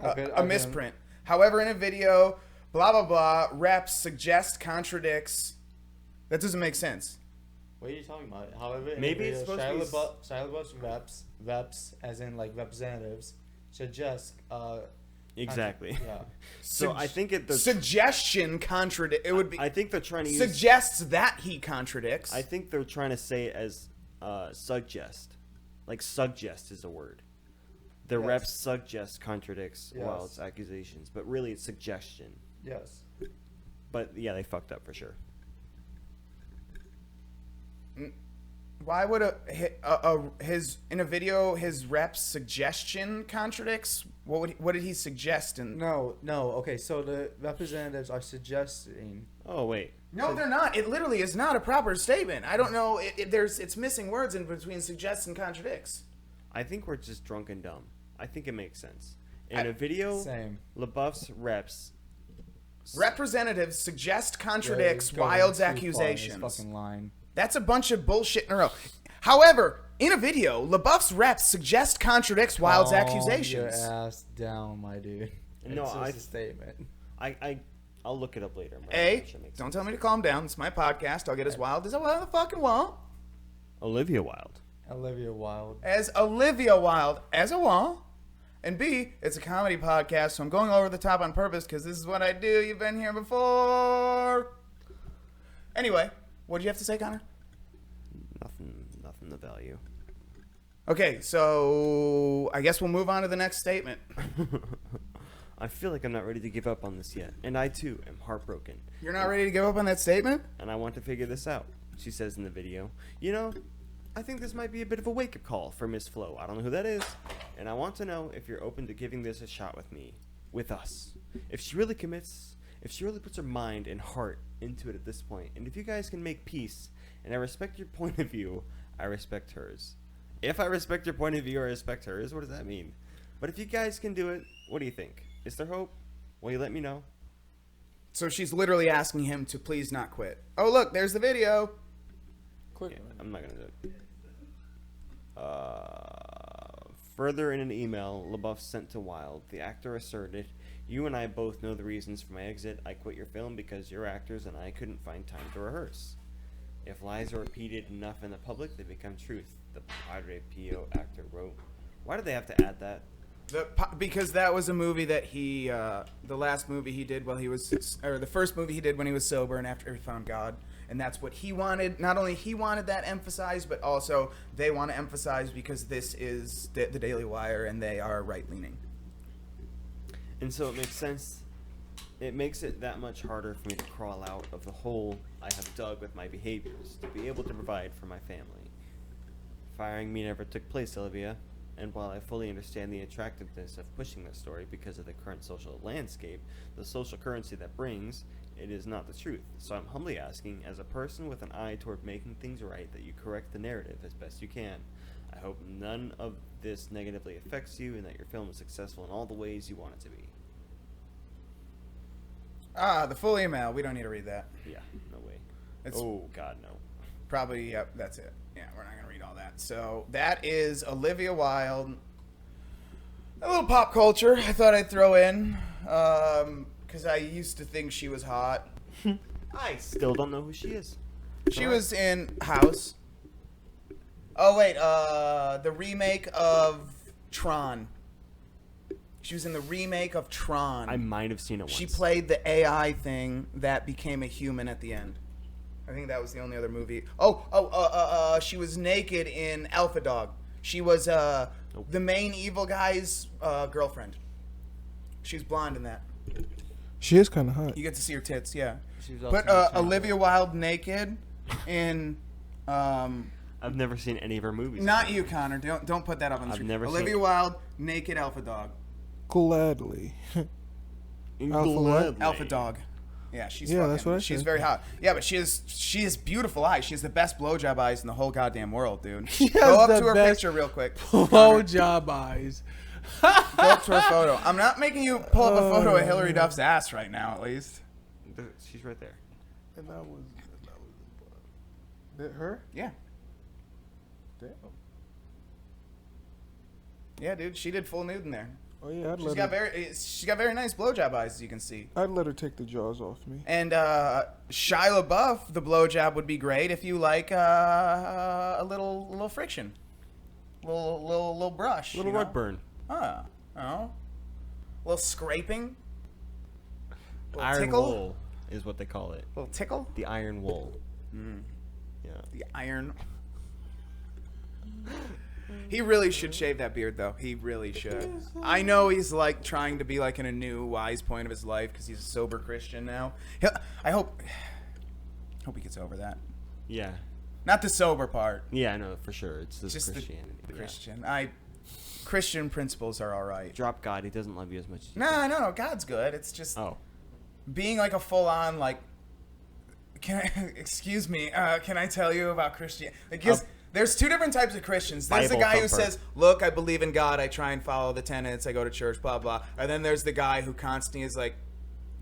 a misprint? However, in a video, blah blah blah, reps suggest contradicts. That doesn't make sense. What are you talking about? However, in Maybe the it's video, supposed to be Shia LaBeouf's reps, as in like representatives, suggest. Exactly. Yeah. So I think Suggestion contradict. It would be. I think they're trying to use. Suggests that he contradicts. I think they're trying to say it as suggest. Like suggest is a word. The Yes. rep suggest contradicts Yes. Wilde's accusations, but really it's suggestion. Yes. But yeah, they fucked up for sure. Why would his in a video his rep's suggestion contradicts? What did he suggest? No. Okay, so the representatives are suggesting. Oh wait. No, they're not. It literally is not a proper statement. I don't know. It's missing words in between suggests and contradicts. I think we're just drunk and dumb. I think it makes sense. In a video, Same. LaBeouf's reps. Representatives suggest contradicts Going Wilde's too far in this accusations. fucking line. That's a bunch of bullshit in a row. However, in a video, LaBeouf's reps suggest contradicts Wilde's Calm accusations. your ass down, my dude. No, It's just a statement. I'll look it up later. I'm A, sure it makes don't sense. tell me to calm down. It's my podcast. I'll get as wild as I fucking want. Olivia Wilde. Olivia Wilde. As Olivia Wilde as a wall. And B, it's a comedy podcast, so I'm going over the top on purpose because this is what I do. You've been here before. Anyway, what do you have to say, Connor? Nothing of value. Okay, so I guess we'll move on to the next statement. I feel like I'm not ready to give up on this yet, and I too am heartbroken. You're not ready to give up on that statement? And I want to figure this out, she says in the video. You know, I think this might be a bit of a wake-up call for Miss Flo. I don't know who that is, and I want to know if you're open to giving this a shot with me, with us. If she really commits, if she really puts her mind and heart into it at this point, and if you guys can make peace, and I respect your point of view, I respect hers. If I respect your point of view, I respect hers. What does that mean? But if you guys can do it, what do you think? Is there hope? Will you let me know? So she's literally asking him to please not quit. Oh, look, there's the video. Quick. Yeah, I'm not gonna do it. Further in an email LaBeouf sent to Wild, the actor asserted, "You and I both know the reasons for my exit. I quit your film because you're actors and I couldn't find time to rehearse. If lies are repeated enough in the public, they become truth," the Padre Pio actor wrote. Why did they have to add that? Because that was a movie that he, the last movie he did while he was, or the first movie he did when he was sober and after he found God. And that's what he wanted. Not only he wanted that emphasized, but also they want to emphasize because this is the Daily Wire and they are right-leaning. And so it makes sense. It makes it that much harder for me to crawl out of the hole I have dug with my behaviors to be able to provide for my family. Firing me never took place, Olivia, and while I fully understand the attractiveness of pushing this story because of the current social landscape, the social currency that brings, it is not the truth. So I'm humbly asking, as a person with an eye toward making things right, that you correct the narrative as best you can. I hope none of this negatively affects you and that your film is successful in all the ways you want it to be. The full email. We don't need to read that. Yeah, no way. It's Oh, God, no. probably, yep, that's it. Yeah, we're not going to read all that. So that is Olivia Wilde. A little pop culture I thought I'd throw in because I used to think she was hot. I still don't know who she is. She was in House. Oh, wait, the remake of Tron. She was in the remake of Tron. I might have seen it once. She played the AI thing that became a human at the end. I think that was the only other movie. She was naked in Alpha Dog. She was the main evil guy's girlfriend. She's blonde in that. She is kind of hot. You get to see her tits, yeah. She was also But in the Olivia Wilde naked in I've never seen any of her movies. not you, Connor. Don't put that up on the I've screen. never seen Olivia it. Wilde naked Alpha Dog. Gladly. Gladly. Alpha Dog. Yeah, she's Yeah, fucking, that's what I she's said. very hot. Yeah, but she has beautiful eyes. She has the best blowjob eyes in the whole goddamn world, dude. She Go has up the to her best picture real quick. Blowjob eyes. Go up to her photo. I'm not making you pull up a photo of Hillary Duff's ass right now, at least. She's right there. And that was her? Yeah. Damn. Yeah, dude. She did full nude in there. Oh yeah, She's got very nice blowjob eyes, as you can see. I'd let her take the jaws off me. And Shia LaBeouf, the blowjob would be great if you like a little friction, little brush, Little you know? rug burn. A little scraping, little Iron tickle, wool is what they call it. little tickle. The iron wool. Yeah. The iron. He really should shave that beard, though. He really should. I know he's like trying to be like in a new wise point of his life because he's a sober Christian now. I hope he gets over that. Yeah. Not the sober part. Yeah, I know for sure. It's Just Christianity. the Yeah. Christian. Christian principles are all right. Drop God. He doesn't love you as much as you No. God's good. It's just think. Oh. being like a full on like. Excuse me. Can I tell you about Christianity? Because there's two different types of Christians. There's the Bible guy who thumper. says, "Look, I believe in God. I try and follow the tenets. I go to church. Blah blah." And then there's the guy who constantly is like,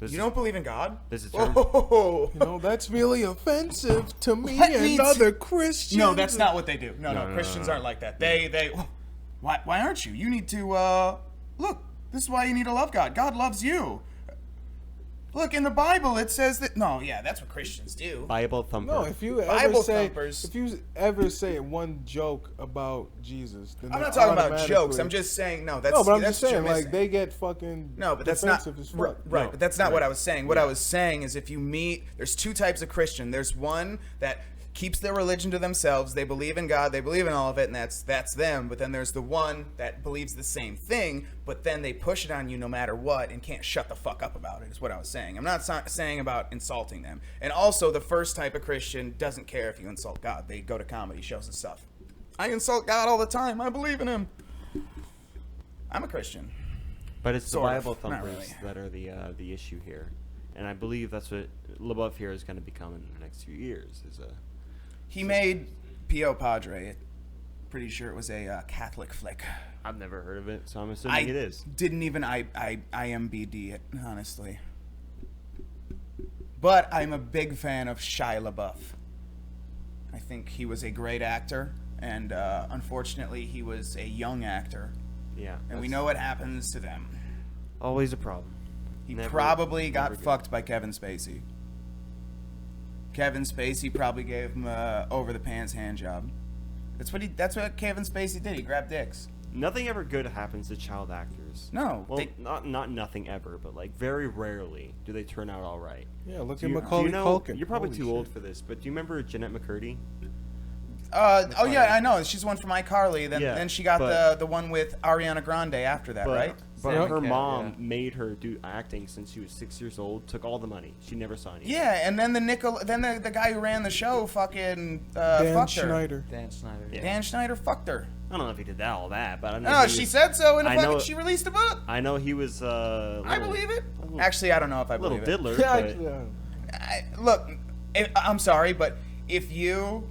"You don't believe in God?" This is term. Oh. You know, that's really offensive to me Let me and other Christians. No, that's not what they do. No, No, Christians no. aren't like that. They. Why aren't you? You need to look. This is why you need to love God. God loves you. Look, in the Bible it says that. No, yeah, that's what Christians do. Bible thumper. No, if you Bible thumpers. ever say one joke about Jesus, then I'm they not talking about automatically- jokes. I'm just saying no. That's No, but I'm that's just what you're saying, like, missing. they get fucking No, but that's not defensive as right. fuck. But that's not what I was saying. What I was saying is, if you meet, there's two types of Christian. There's one that keeps their religion to themselves. They believe in God, they believe in all of it, and that's them. But then there's the one that believes the same thing, but then they push it on you no matter what and can't shut the fuck up about it, is what I was saying. I'm not saying about insulting them. And also, the first type of Christian doesn't care if you insult God. They go to comedy shows and stuff. I insult God all the time. I believe in him. I'm a Christian. But it's Sort the of. Bible Not thumpers really. that are the issue here, and I believe that's what LaBeouf here is going to become in the next few years. He made Pio Padre. Pretty sure it was a Catholic flick. I've never heard of it, so I'm assuming it is. Didn't even IMBD it, honestly. But I'm a big fan of Shia LaBeouf. I think he was a great actor, and unfortunately, he was a young actor. Yeah. And we that's know what happens to them. always a problem. He Never- probably never got good. fucked by Kevin Spacey. Kevin Spacey probably gave him a over the pants hand job. That's what Kevin Spacey did. He grabbed dicks. Nothing ever good happens to child actors. No, Well, they- not nothing ever, but like very rarely do they turn out all right. Yeah, look Do at you, Macaulay do you know, Culkin. You're probably Holy too shit. old for this, but do you remember Jeanette McCurdy? Oh yeah, I know. She's the one from iCarly. Yeah, Then she got but- the one with Ariana Grande after that, But, right? but Yeah. her Yeah, mom yeah. made her do acting since she was 6 years old. Took all the money. She never saw anything. Yeah, and then the guy who ran the show fucking Dan fucked her. Schneider. Dan Snyder. Yeah. Dan Schneider fucked her. I don't know if he did all that, but I know. No, he she was- said so in a I fucking. know- She released a book. I know he was. I believe it. a little- Actually, I don't know if I little believe it. diddler. Yeah, but actually, Look, I'm sorry, but if you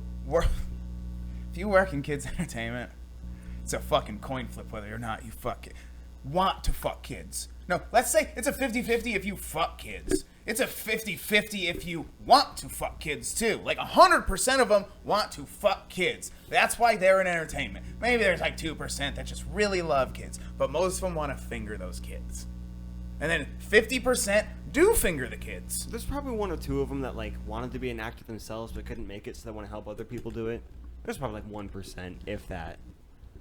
work in kids entertainment, it's a fucking coin flip whether or not you want to fuck kids. No, let's say it's a 50-50 if you fuck kids. It's a 50-50 if you want to fuck kids too. Like 100% of them want to fuck kids. That's why they're in entertainment. Maybe there's like 2% that just really love kids, but most of them want to finger those kids. And then 50% do finger the kids. There's probably one or two of them that like wanted to be an actor themselves but couldn't make it, so they want to help other people do it. There's probably like 1%, if that,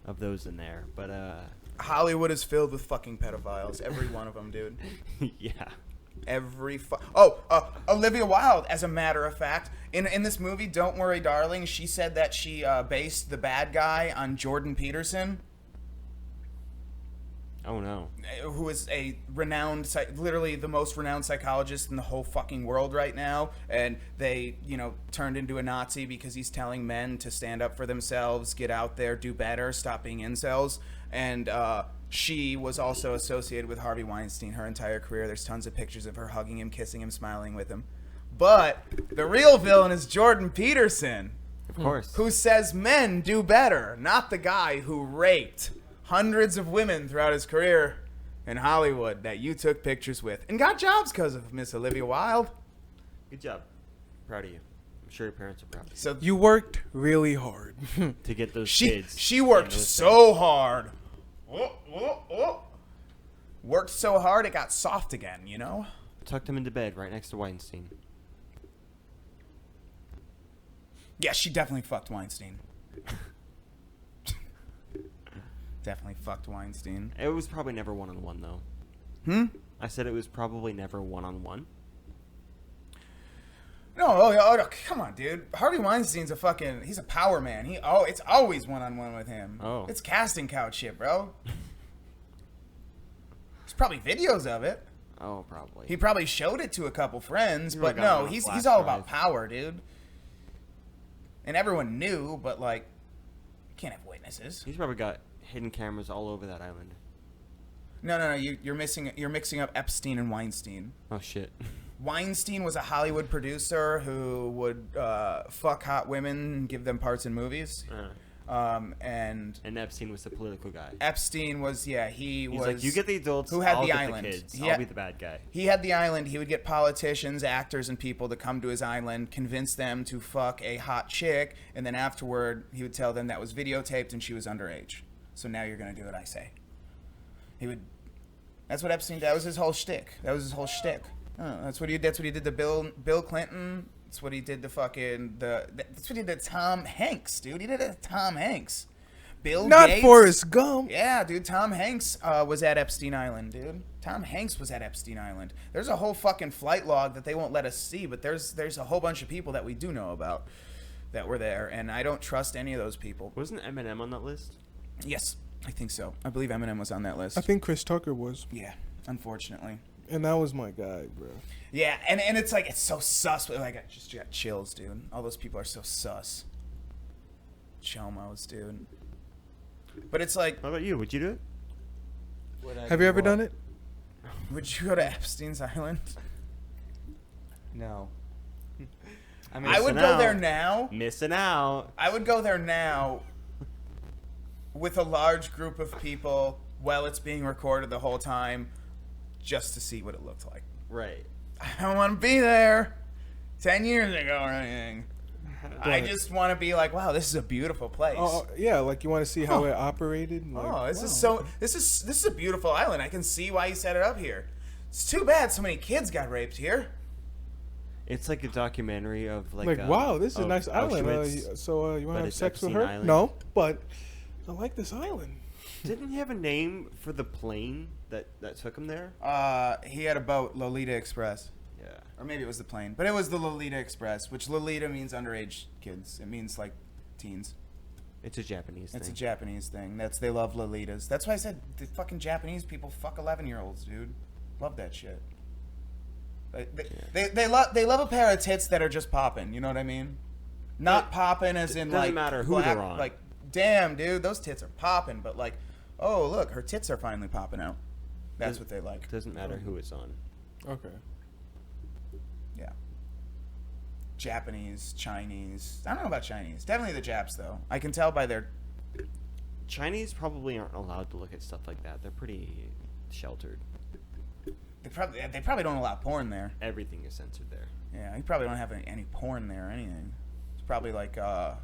of those in there. But Hollywood is filled with fucking pedophiles. Every one of them, dude. yeah. Olivia Wilde, as a matter of fact, in this movie, Don't Worry, Darling, she said that she based the bad guy on Jordan Peterson, Oh no. who is a renowned, literally the most renowned psychologist in the whole fucking world right now. And they, turned into a Nazi because he's telling men to stand up for themselves, get out there, do better, stop being incels. And she was also associated with Harvey Weinstein her entire career. There's tons of pictures of her hugging him, kissing him, smiling with him. But the real villain is Jordan Peterson, Of course. who says men do better, not the guy who raped hundreds of women throughout his career in Hollywood that you took pictures with and got jobs because of, Miss Olivia Wilde. Good job. Proud of you. I'm sure your parents are proud of you. So You worked really hard. To get those she kids. she worked and those so hard. Worked so hard it got soft again, things. Tucked him into bed right next to Weinstein. Yeah, she definitely fucked Weinstein. Definitely fucked Weinstein. It was probably never one-on-one, though. I said it was probably never one-on-one. No, come on, dude. Harvey Weinstein's he's a power man. It's always one-on-one with him. Oh. It's casting couch shit, bro. There's probably videos of it. Oh, probably. He probably showed it to a couple friends, He but probably got it no, on a he's flash all about drive. power, dude. And everyone knew, but like, you can't have witnesses. He's probably got hidden cameras all over that island. No. You're mixing up Epstein and Weinstein. Oh, shit. Weinstein was a Hollywood producer who would fuck hot women and give them parts in movies. And And Epstein was the political guy. Epstein was, he He's was like, you get the adults, who had I'll the get island. the kids. He I'll had- be the bad guy. He had the island. He would get politicians, actors, and people to come to his island, convince them to fuck a hot chick, and then afterward, he would tell them that was videotaped and she was underage. So now you're gonna do what I say. That's what Epstein. That was his whole shtick. That's what he did to Bill Clinton. That's what he did to That's what he did to Tom Hanks, dude. He did it to Tom Hanks. Bill Not Gates. Forrest Gump. Yeah, dude. Tom Hanks was at Epstein Island, dude. Tom Hanks was at Epstein Island. There's a whole fucking flight log that they won't let us see, but there's a whole bunch of people that we do know about. that were there, and I don't trust any of those people. Wasn't Eminem on that list? Yes, I think so. I believe Eminem was on that list. I think Chris Tucker was, Yeah, unfortunately. and that was my guy, bro. Yeah, and it's like, it's so sus. Like, I just got chills, dude. All those people are so sus. Chomos, dude. But it's like, How about you? Would you do it? Have you ever done it? would you go to Epstein's Island? No. I would Missing go there out. now. Missing out. I would go there now with a large group of people while it's being recorded the whole time just to see what it looked like. Right. I don't want to be there 10 years ago or anything. I just want to be like, wow, this is a beautiful place. Oh, yeah, like you want to see how it operated? Like, Oh, this wow. is so. This is a beautiful island. I can see why you set it up here. It's too bad so many kids got raped here. It's like a documentary of Like, wow, this is a of nice island. Auschwitz. So you want but to have it's sex with Epstein her? Island. No, but I like this island. Didn't he have a name for the plane that took him there? He had a boat, Lolita Express. Yeah. Or maybe it was the plane. But it was the Lolita Express, which Lolita means underage kids. It means like teens. It's a Japanese It's a thing. Japanese thing. They love Lolitas. That's why I said the fucking Japanese people fuck 11-year-olds, dude. Love that shit. They love a pair of tits that are just popping. You know what I mean? Not popping as in doesn't like matter who black- they're on. Like, damn, dude, those tits are popping. But like, oh look, her tits are finally popping out. That's what they like. Doesn't matter who it's on. Okay. Yeah. Japanese, Chinese. I don't know about Chinese. Definitely the Japs though. I can tell by their. Chinese probably aren't allowed to look at stuff like that. They're pretty sheltered. They probably don't allow porn there. Everything is censored there. Yeah, you probably don't have any porn there or anything. It's probably like I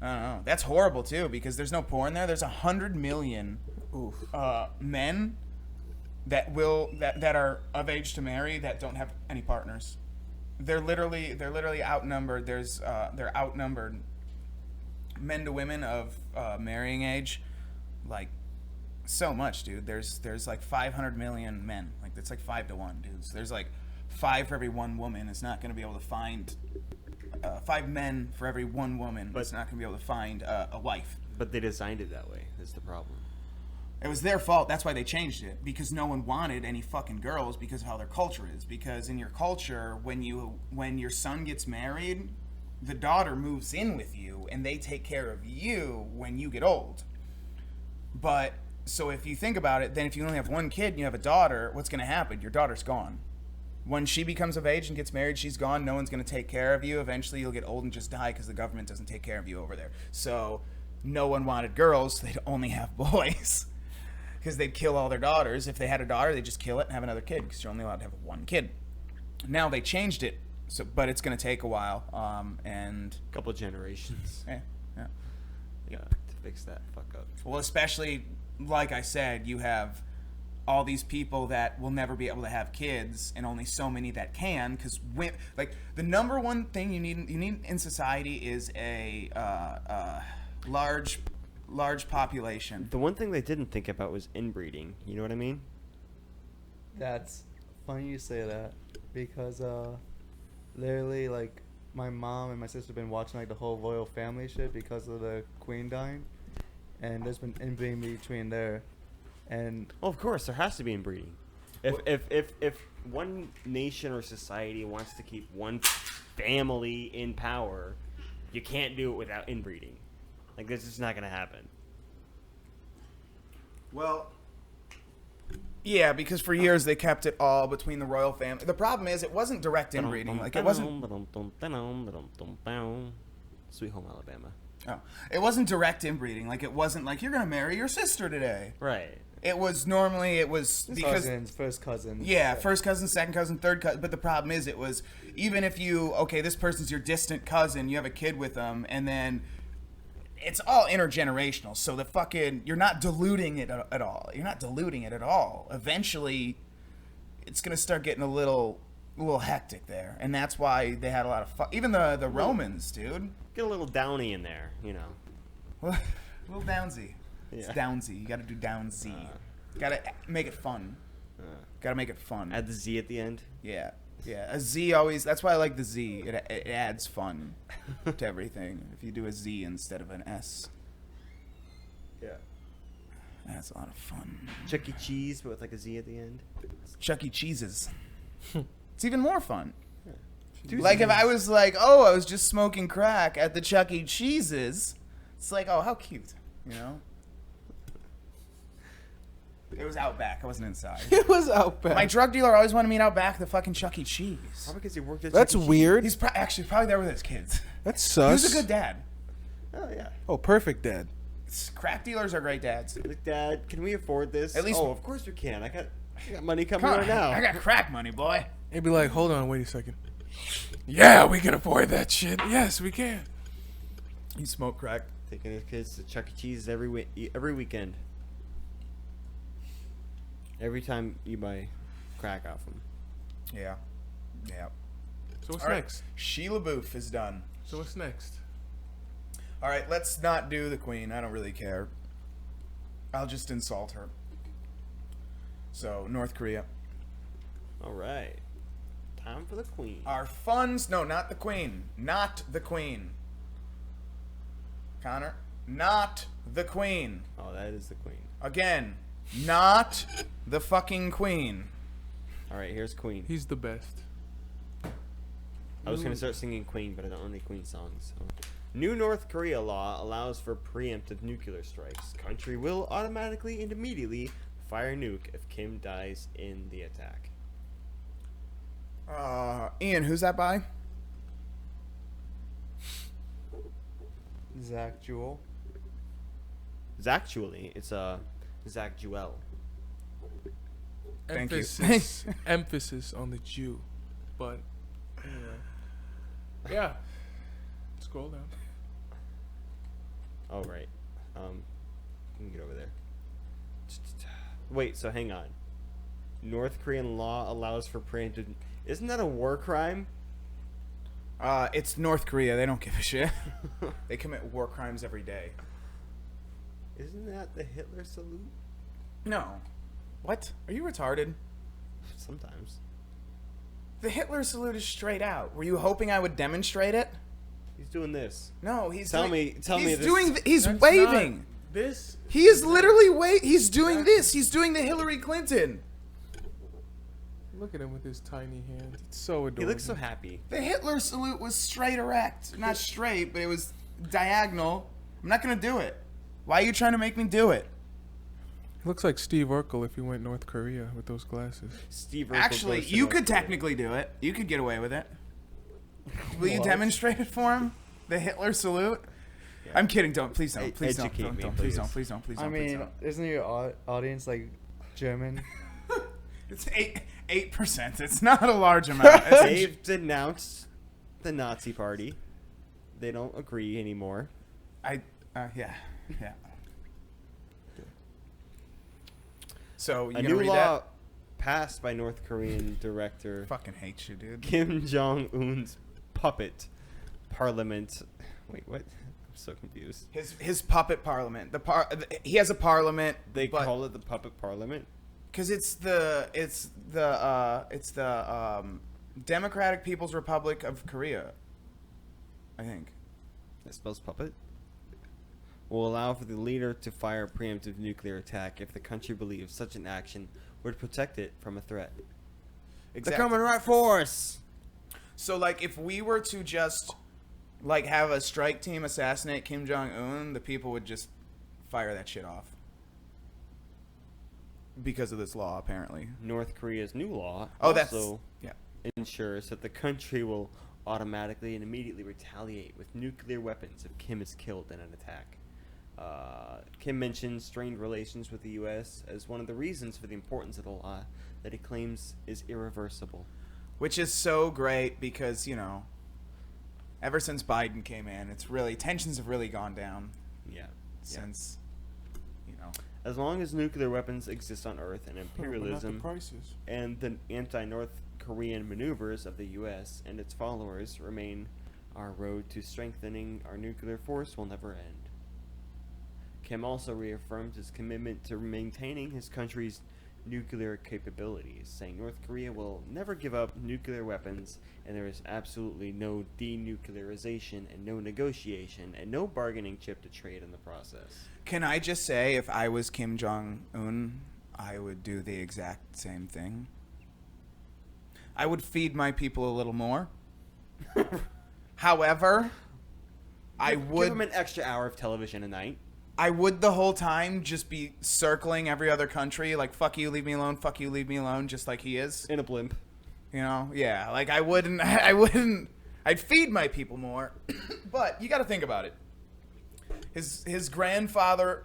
don't know. That's horrible too because there's no porn there. There's 100 million men that are of age to marry that don't have any partners. They're literally outnumbered. They're outnumbered men to women of marrying age, like so much, dude. There's like 500 million men. Like that's like 5 to 1, dude. So there's like 5 for every 1 woman is not going to be able to find 5 men for every 1 woman. But it's not going to be able to find a wife. But they designed it that way. Is the problem. It was their fault. That's why they changed it because no one wanted any fucking girls because of how their culture is. Because in your culture, when your son gets married, the daughter moves in with you and they take care of you when you get old. But so if you think about it, then if you only have 1 kid and you have a daughter, what's going to happen? Your daughter's gone. When she becomes of age and gets married, she's gone. No one's going to take care of you. Eventually, you'll get old and just die because the government doesn't take care of you over there. So no one wanted girls. So they'd only have boys because they'd kill all their daughters. If they had a daughter, they'd just kill it and have another kid because you're only allowed to have 1 kid. Now they changed it, but it's going to take a while. And Couple generations. yeah. Yeah. To fix that fuck up. Well, especially like I said, you have all these people that will never be able to have kids, and only so many that can. Because like the number one thing you need in society is a large population. The one thing they didn't think about was inbreeding. You know what I mean? That's funny you say that because literally like my mom and my sister have been watching like the whole royal family shit because of the queen dying, and there's been inbreeding between there, and Well, of course, there has to be inbreeding. If one nation or society wants to keep one family in power, you can't do it without inbreeding. Like, this is not going to happen. Well, yeah, because for years they kept it all between the royal family. The problem is it wasn't direct inbreeding. Like it wasn't. Sweet Home Alabama. Oh, it wasn't direct inbreeding. Like it wasn't like you're gonna marry your sister today. Right. It was because cousins, first cousins. yeah, first cousin, second cousin, third cousin. But the problem is, it was even if this person's your distant cousin, you have a kid with them, and then it's all intergenerational. So you're not diluting it at all. You're not diluting it at all. Eventually, it's gonna start getting a little hectic there, and that's why they had a lot of even the Romans, dude. Get a little downy in there, you know. A little downsy. It's Yeah. downsy. You gotta do downsy. Gotta make it fun. Gotta make it fun. Add the Z at the end. Yeah. Yeah, a Z always. That's why I like the Z. It adds fun to everything. If you do a Z instead of an S, Yeah. that's a lot of fun. Chuck E. Cheese, but with like a Z at the end. Chuck E. Cheese's. It's even more fun. Dude, Like if I was like, oh, I was just smoking crack at the Chuck E. Cheese's, it's like, oh, how cute, you know? It was out back. I wasn't inside. It was out back. My drug dealer always wanted me out back the fucking Chuck E. Cheese. Probably because he worked at That's Chuck E. Cheese. weird. He's actually probably there with his kids. That's He sus. was a good dad. Oh, yeah. Oh, perfect, Dad. Crack dealers are great dads. Like, Dad, can we afford this? At least- Oh, of course we can. I got money coming Come on, right now. I got crack money, boy. They'd be like, hold on, wait a second. Yeah, we can afford that shit. Yes, we can. You smoke crack. Taking his kids to Chuck E. Cheese every weekend. Every time you buy crack off them. Yeah. Yeah. So what's All right. next? Sheila Booth is done. So what's next? All right, let's not do the queen. I don't really care. I'll just insult her. So, North Korea. All right. Time for the queen. Our funds... No, not the queen. Not the queen. Connor? Not the queen. Oh, that is the queen. Again, not the fucking queen. All right, here's Queen. He's the best. I was going to start singing Queen, but I don't know any Queen songs. So. New North Korea law allows for preemptive nuclear strikes. Country will automatically and immediately fire nuke if Kim dies in the attack. Ian, who's that by? Zach Jewell. Actually, it's Zach Jewell. Thank you. Emphasis on the Jew. But, anyway. Yeah. Scroll down. Oh, right. You can get over there. Wait, so hang on. North Korean law allows for preemptive... Isn't that a war crime? It's North Korea. They don't give a shit. They commit war crimes every day. Isn't that the Hitler salute? No. What? Are you retarded? Sometimes. The Hitler salute is straight out. Were you hoping I would demonstrate it? He's doing this. No, he's Tell doing, me he's this- doing. He's That's waving. not- This. He is literally He's doing this. He's doing the Hillary Clinton. Look at him with his tiny hands. It's so adorable. He looks so happy. The Hitler salute was straight erect. Not straight, but it was diagonal. I'm not gonna do it. Why are you trying to make me do it? He looks like Steve Urkel if he went North Korea with those glasses. Steve Urkel Actually, goes to you North could Korea. technically do it. You could get away with it. Will you What? demonstrate it for him? The Hitler salute? Yeah. I'm kidding. Don't. Please don't. Please don't. Educate Don't. me, Don't. Please please. don't. Please don't. Please don't. I Please mean, don't. isn't your audience like German? It's 8%. It's not a large amount. It's They've denounced the Nazi Party. They don't agree anymore. yeah. So you A gonna new read law passed by North Korean director that? Fucking hate you, dude. Kim Jong Un's puppet parliament. Wait, what? I'm so confused. His puppet parliament. He has a parliament. They call it the puppet parliament. Because it's the Democratic People's Republic of Korea. I think. That spells puppet. Will allow for the leader to fire a preemptive nuclear attack if the country believes such an action would protect it from a threat. Exactly. They're coming right for us. So, like, if we were to just, like, have a strike team assassinate Kim Jong-un, the people would just fire that shit off. Because of this law, apparently. North Korea's new law Also, also ensures that the country will automatically and immediately retaliate with nuclear weapons if Kim is killed in an attack. Kim mentions strained relations with the U.S. as one of the reasons for the importance of the law that he claims is irreversible. Which is so great because, you know, ever since Biden came in, tensions have really gone down since, you know. As long as nuclear weapons exist on Earth and But not the imperialism prices. and the anti-North Korean maneuvers of the U.S. and its followers remain, our road to strengthening our nuclear force will never end. Kim also reaffirmed his commitment to maintaining his country's nuclear capabilities, saying North Korea will never give up nuclear weapons, and there is absolutely no denuclearization and no negotiation and no bargaining chip to trade in the process. Can I just say, if I was Kim Jong-un, I would do the exact same thing. I would feed my people a little more. However, I would... Give them an extra hour of television a night. I would the whole time just be circling every other country, like, fuck you, leave me alone, fuck you, leave me alone, just like he is. In a blimp. You know? Yeah, like, I'd feed my people more. But you gotta think about it. His grandfather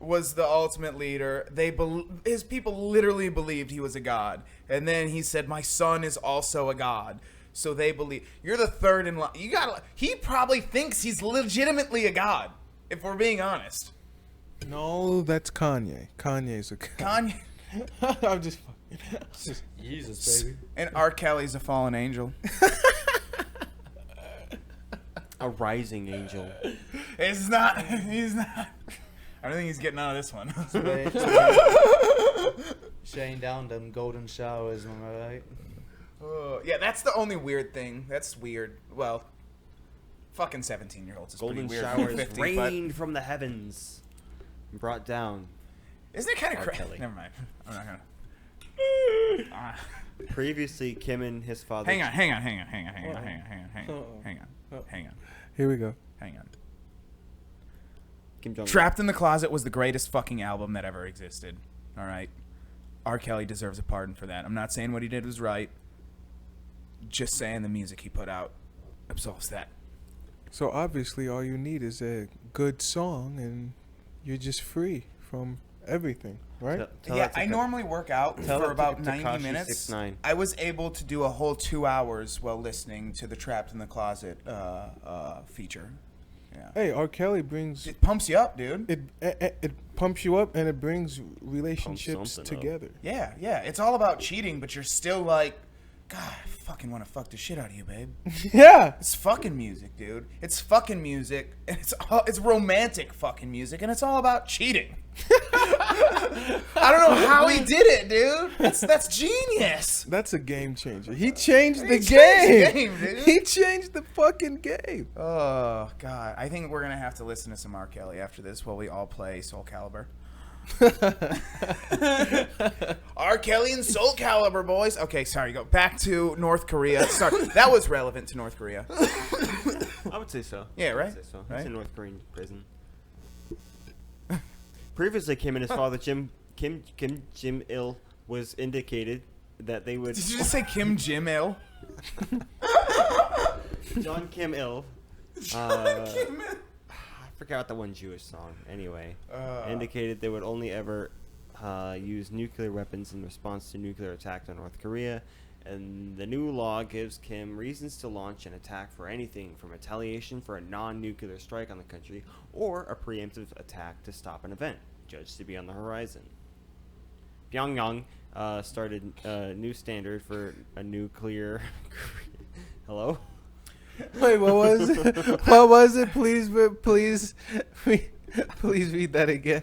was the ultimate leader. His people literally believed he was a god. And then he said, my son is also a god. So they believe. You're the third in line. He probably thinks he's legitimately a god, if we're being honest. No, that's Kanye. Kanye's a Kanye. I'm just fucking. Jesus, baby. And R. Kelly's a fallen angel. A rising angel. He's not. I don't think he's getting out of this one. Shutting down them golden showers, am I right? Yeah, that's the only weird thing. That's weird. Well, fucking 17-year-olds is Golden pretty weird. showers 50, rained from the heavens and brought down. Isn't it kind of R. crazy? Kelly. Never mind. I'm not gonna. Previously, Kim and his father. Hang on. Here we go. Hang on. Kim Jong-un. Trapped in the Closet was the greatest fucking album that ever existed. All right. R. Kelly deserves a pardon for that. I'm not saying what he did was right. Just saying the music he put out absolves that. So obviously, all you need is a good song, and you're just free from everything, right? Tell Yeah, that to I Ka- normally work out tell for that to about Tekashi 90 minutes. 6ix9ine. I was able to do a whole 2 hours while listening to the Trapped in the Closet feature. Yeah. Hey, R. Kelly brings It pumps you up, dude. it pumps you up, and it brings relationships something up. together. Yeah. It's all about cheating, but you're still like, God, I fucking want to fuck the shit out of you, babe. Yeah. It's fucking music, dude. It's fucking music, and it's romantic fucking music, and it's all about cheating. I don't know how he did it, dude. That's genius. That's a game changer. He changed the changed game. the game, dude. He changed the fucking game. Oh God, I think we're gonna have to listen to some R. Kelly after this while we all play Soul Calibur. R. Kelly and Soul Calibur, boys. Okay, sorry. Go back to North Korea. Sorry, that was relevant to North Korea. I would say so. Yeah, I right? would say so. Right? He's in North Korean prison. Previously, Kim and his father, Kim Jim Il, was indicated that they would. Did you just say Kim Jim Il? John Kim Il. Kim Il. I forgot the one Jewish song. Anyway, indicated they would only ever use nuclear weapons in response to nuclear attack on North Korea, and the new law gives Kim reasons to launch an attack for anything from retaliation for a non-nuclear strike on the country or a preemptive attack to stop an event judged to be on the horizon. Pyongyang started a new standard for a nuclear. Hello. Wait, what was it? What was it? Please read that again.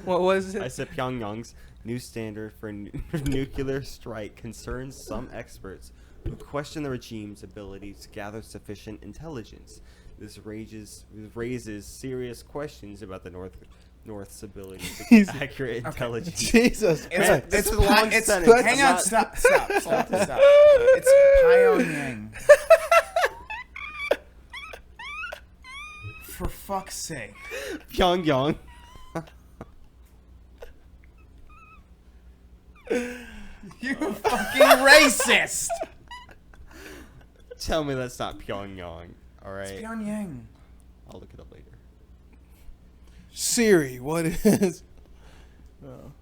What was it? I said Pyongyang's new standard for nuclear strike concerns some experts who question the regime's ability to gather sufficient intelligence. This raises serious questions about the North's ability to get accurate intelligence. Jesus Christ. It's a long it's sentence. hang I'm on, not- stop. It's Pyongyang. For fuck's sake. Pyongyang. You fucking racist. Tell me that's not Pyongyang. All right. It's Pyongyang. I'll look it up later. Siri, what is? All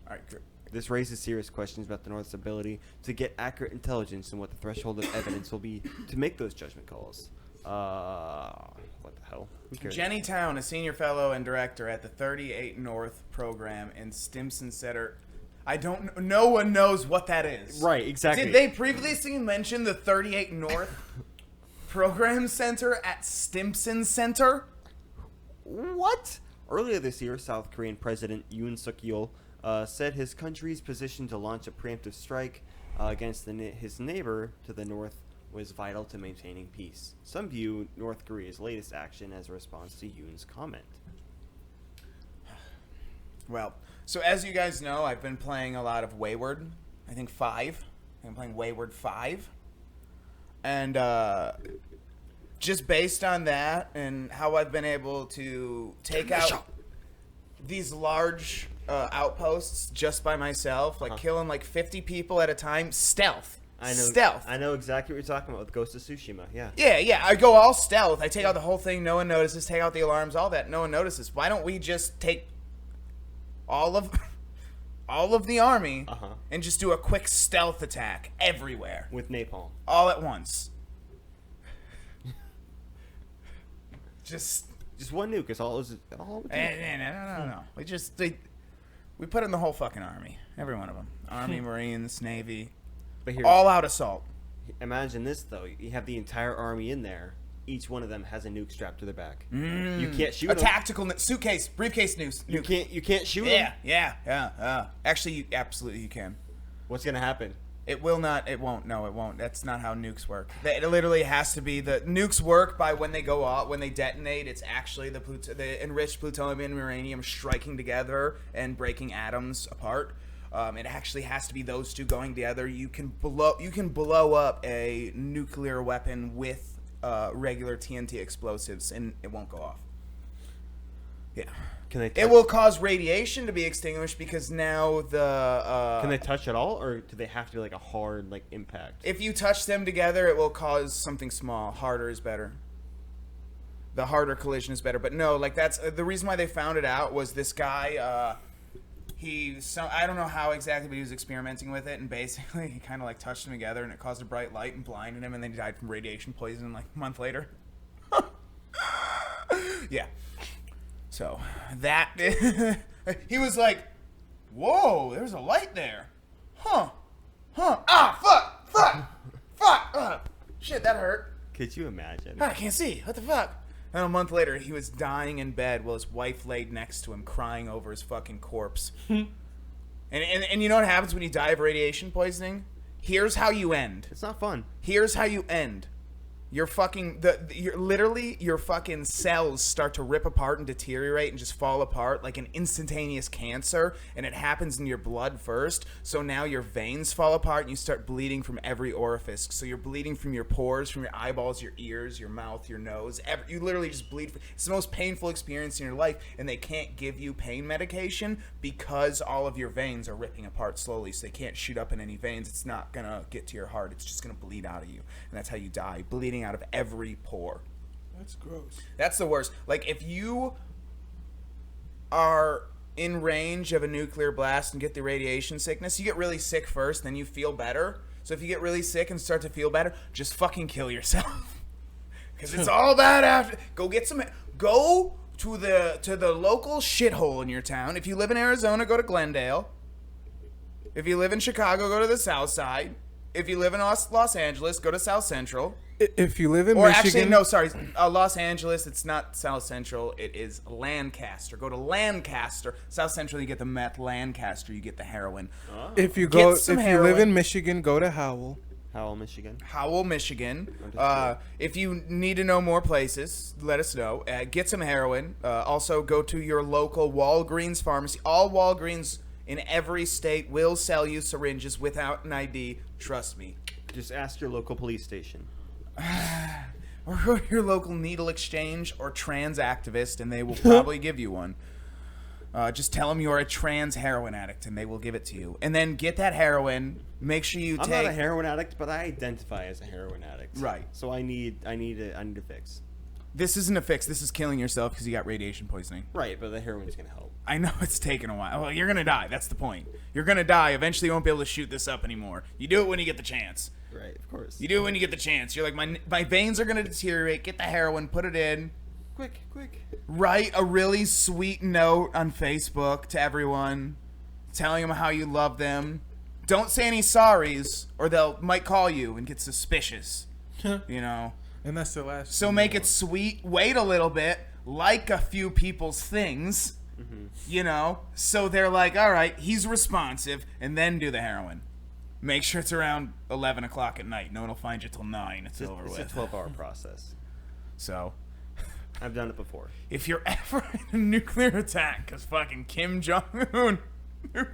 right, good. This raises serious questions about the North's ability to get accurate intelligence and what the threshold of evidence will be to make those judgment calls. What the hell? Who cares? Jenny Town, a senior fellow and director at the 38 North program in Stimson Center. No one knows what that is. Right, exactly. Did they previously mention the 38 North program center at Stimson Center? What? Earlier this year, South Korean President Yoon Suk-yeol said his country's position to launch a preemptive strike against his neighbor to the north was vital to maintaining peace. Some view North Korea's latest action as a response to Yoon's comment. Well, so as you guys know, I've been playing a lot of Wayward. I think 5. I'm playing Wayward 5. And just based on that and how I've been able to take out these large outposts just by myself, like killing like 50 people at a time, stealth. Stealth. I know exactly what you're talking about with Ghost of Tsushima. Yeah. Yeah. I go all stealth. I take out the whole thing. No one notices. Take out the alarms. All that. No one notices. Why don't we just take all of the army and just do a quick stealth attack everywhere With napalm. all at once? Just one nuke is all. All no. We put in the whole fucking army. Every one of them. Army, Marines, Navy. But here's, All out assault. Imagine this though: you have the entire army in there. Each one of them has a nuke strapped to their back. You can't shoot a them. tactical suitcase, briefcase nuke. You can't shoot them. Yeah. Actually, absolutely, you can. What's gonna happen? It will not. It won't. No, it won't. That's not how nukes work. It literally has to be the nukes work by when they go off, when they detonate. It's actually the enriched plutonium and uranium striking together and breaking atoms apart. It actually has to be those two going together. You can blow up a nuclear weapon with regular TNT explosives, and it won't go off. Yeah. It will cause radiation to be extinguished because now the... Can they touch at all, or do they have to be like a hard impact? If you touch them together, it will cause something small. Harder is better. The harder collision is better. But no, that's... the reason why they found it out was this guy... I don't know how exactly, but he was experimenting with it, and basically he kind of touched them together, and it caused a bright light and blinded him, and then he died from radiation poisoning a month later. Yeah. So that he was like, "Whoa, there's a light there, huh? Fuck! Shit, that hurt. Could you imagine? I can't see. What the fuck?" And a month later, he was dying in bed while his wife laid next to him, crying over his fucking corpse. And you know what happens when you die of radiation poisoning? Here's how you end. It's not fun. Here's how you end. Your fucking your fucking cells start to rip apart and deteriorate and just fall apart like an instantaneous cancer, and it happens in your blood first. So now your veins fall apart and you start bleeding from every orifice. So you're bleeding from your pores, from your eyeballs, your ears, your mouth, your nose. You literally just bleed. It's the most painful experience in your life, and they can't give you pain medication because all of your veins are ripping apart slowly. So they can't shoot up in any veins. It's not gonna get to your heart. It's just gonna bleed out of you, and that's how you die, bleeding out of every pore. That's gross. That's the worst. If you are in range of a nuclear blast and get the radiation sickness, you get really sick first, then you feel better. So if you get really sick and start to feel better, just fucking kill yourself. Because it's all bad after. Go to the local shithole in your town. If you live in Arizona, go to Glendale. If you live in Chicago, go to the South Side. If you live in Los Angeles, go to South Central. If you live in Or Michigan... actually, no, sorry. Los Angeles, it's not South Central. It is Lancaster. Go to Lancaster. South Central, you get the meth. Lancaster, you get the heroin. Oh. If you live in Michigan, go to Howell. Howell, Michigan. Howell, Michigan. If you need to know more places, let us know. Get some heroin. Also, go to your local Walgreens pharmacy. All Walgreens in every state will sell you syringes without an ID. Trust me. Just ask your local police station. Or your local needle exchange or trans activist, and they will probably give you one. Just tell them you're a trans heroin addict, and they will give it to you. And then get that heroin. Make sure you I'm not a heroin addict, but I identify as a heroin addict. Right. So I need a fix. This isn't a fix. This is killing yourself because you got radiation poisoning. Right, but the heroin is gonna help. I know it's taken a while. Well, you're gonna die. That's the point. You're gonna die. Eventually, you won't be able to shoot this up anymore. You do it when you get the chance. Right, of course. You do it when you get the chance. You're like, my veins are gonna deteriorate. Get the heroin. Put it in. Quick. Write a really sweet note on Facebook to everyone, telling them how you love them. Don't say any sorries, or might call you and get suspicious. You know. And that's the last. So make it sweet. Wait a little bit. Like a few people's things. You know? So they're like, all right, he's responsive, and then do the heroin. Make sure it's around 11 o'clock at night. No one will find you till 9. It's over It's with. a 12-hour process. So, I've done it before. if you're ever in a nuclear attack, because fucking Kim Jong-un... I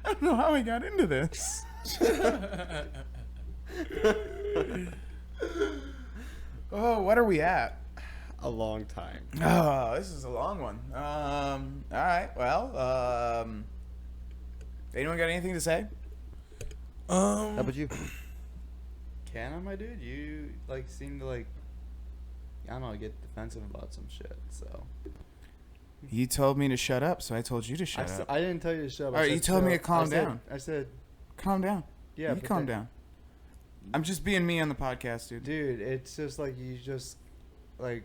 don't know how I got into this. Oh, what are we at? A long time. Oh, this is a long one. All right. Well, anyone got anything to say? How about you? Can I, my dude? You like seem to like, I don't know, get defensive about some shit. So You told me to shut up, so I told you to shut up. I didn't tell you to shut up. All right, you told me to calm down. I said, Calm down. yeah, You but calm then- down. I'm just being me on the podcast, dude. dude. It's just like you just like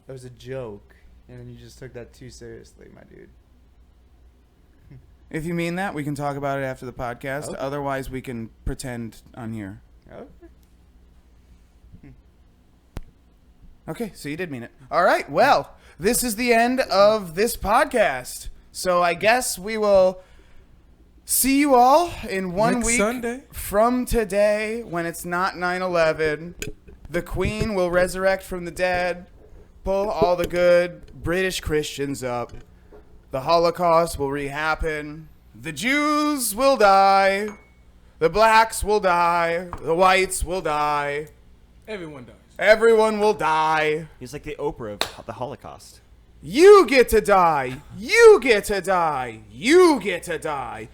it was a joke, and then you just took that too seriously, my dude. If you mean that, we can talk about it after the podcast. Okay. Otherwise, we can pretend on here. Okay. Okay, so you did mean it. All right, well, this is the end of this podcast. So I guess we will see you all in one Next week Sunday. from today when it's not 9/11. The Queen will resurrect from the dead, pull all the good British Christians up. The Holocaust will re-happen. The Jews will die. The blacks will die. The whites will die. Everyone dies. Everyone will die. He's like the Oprah of the Holocaust. You get to die. You get to die. You get to die.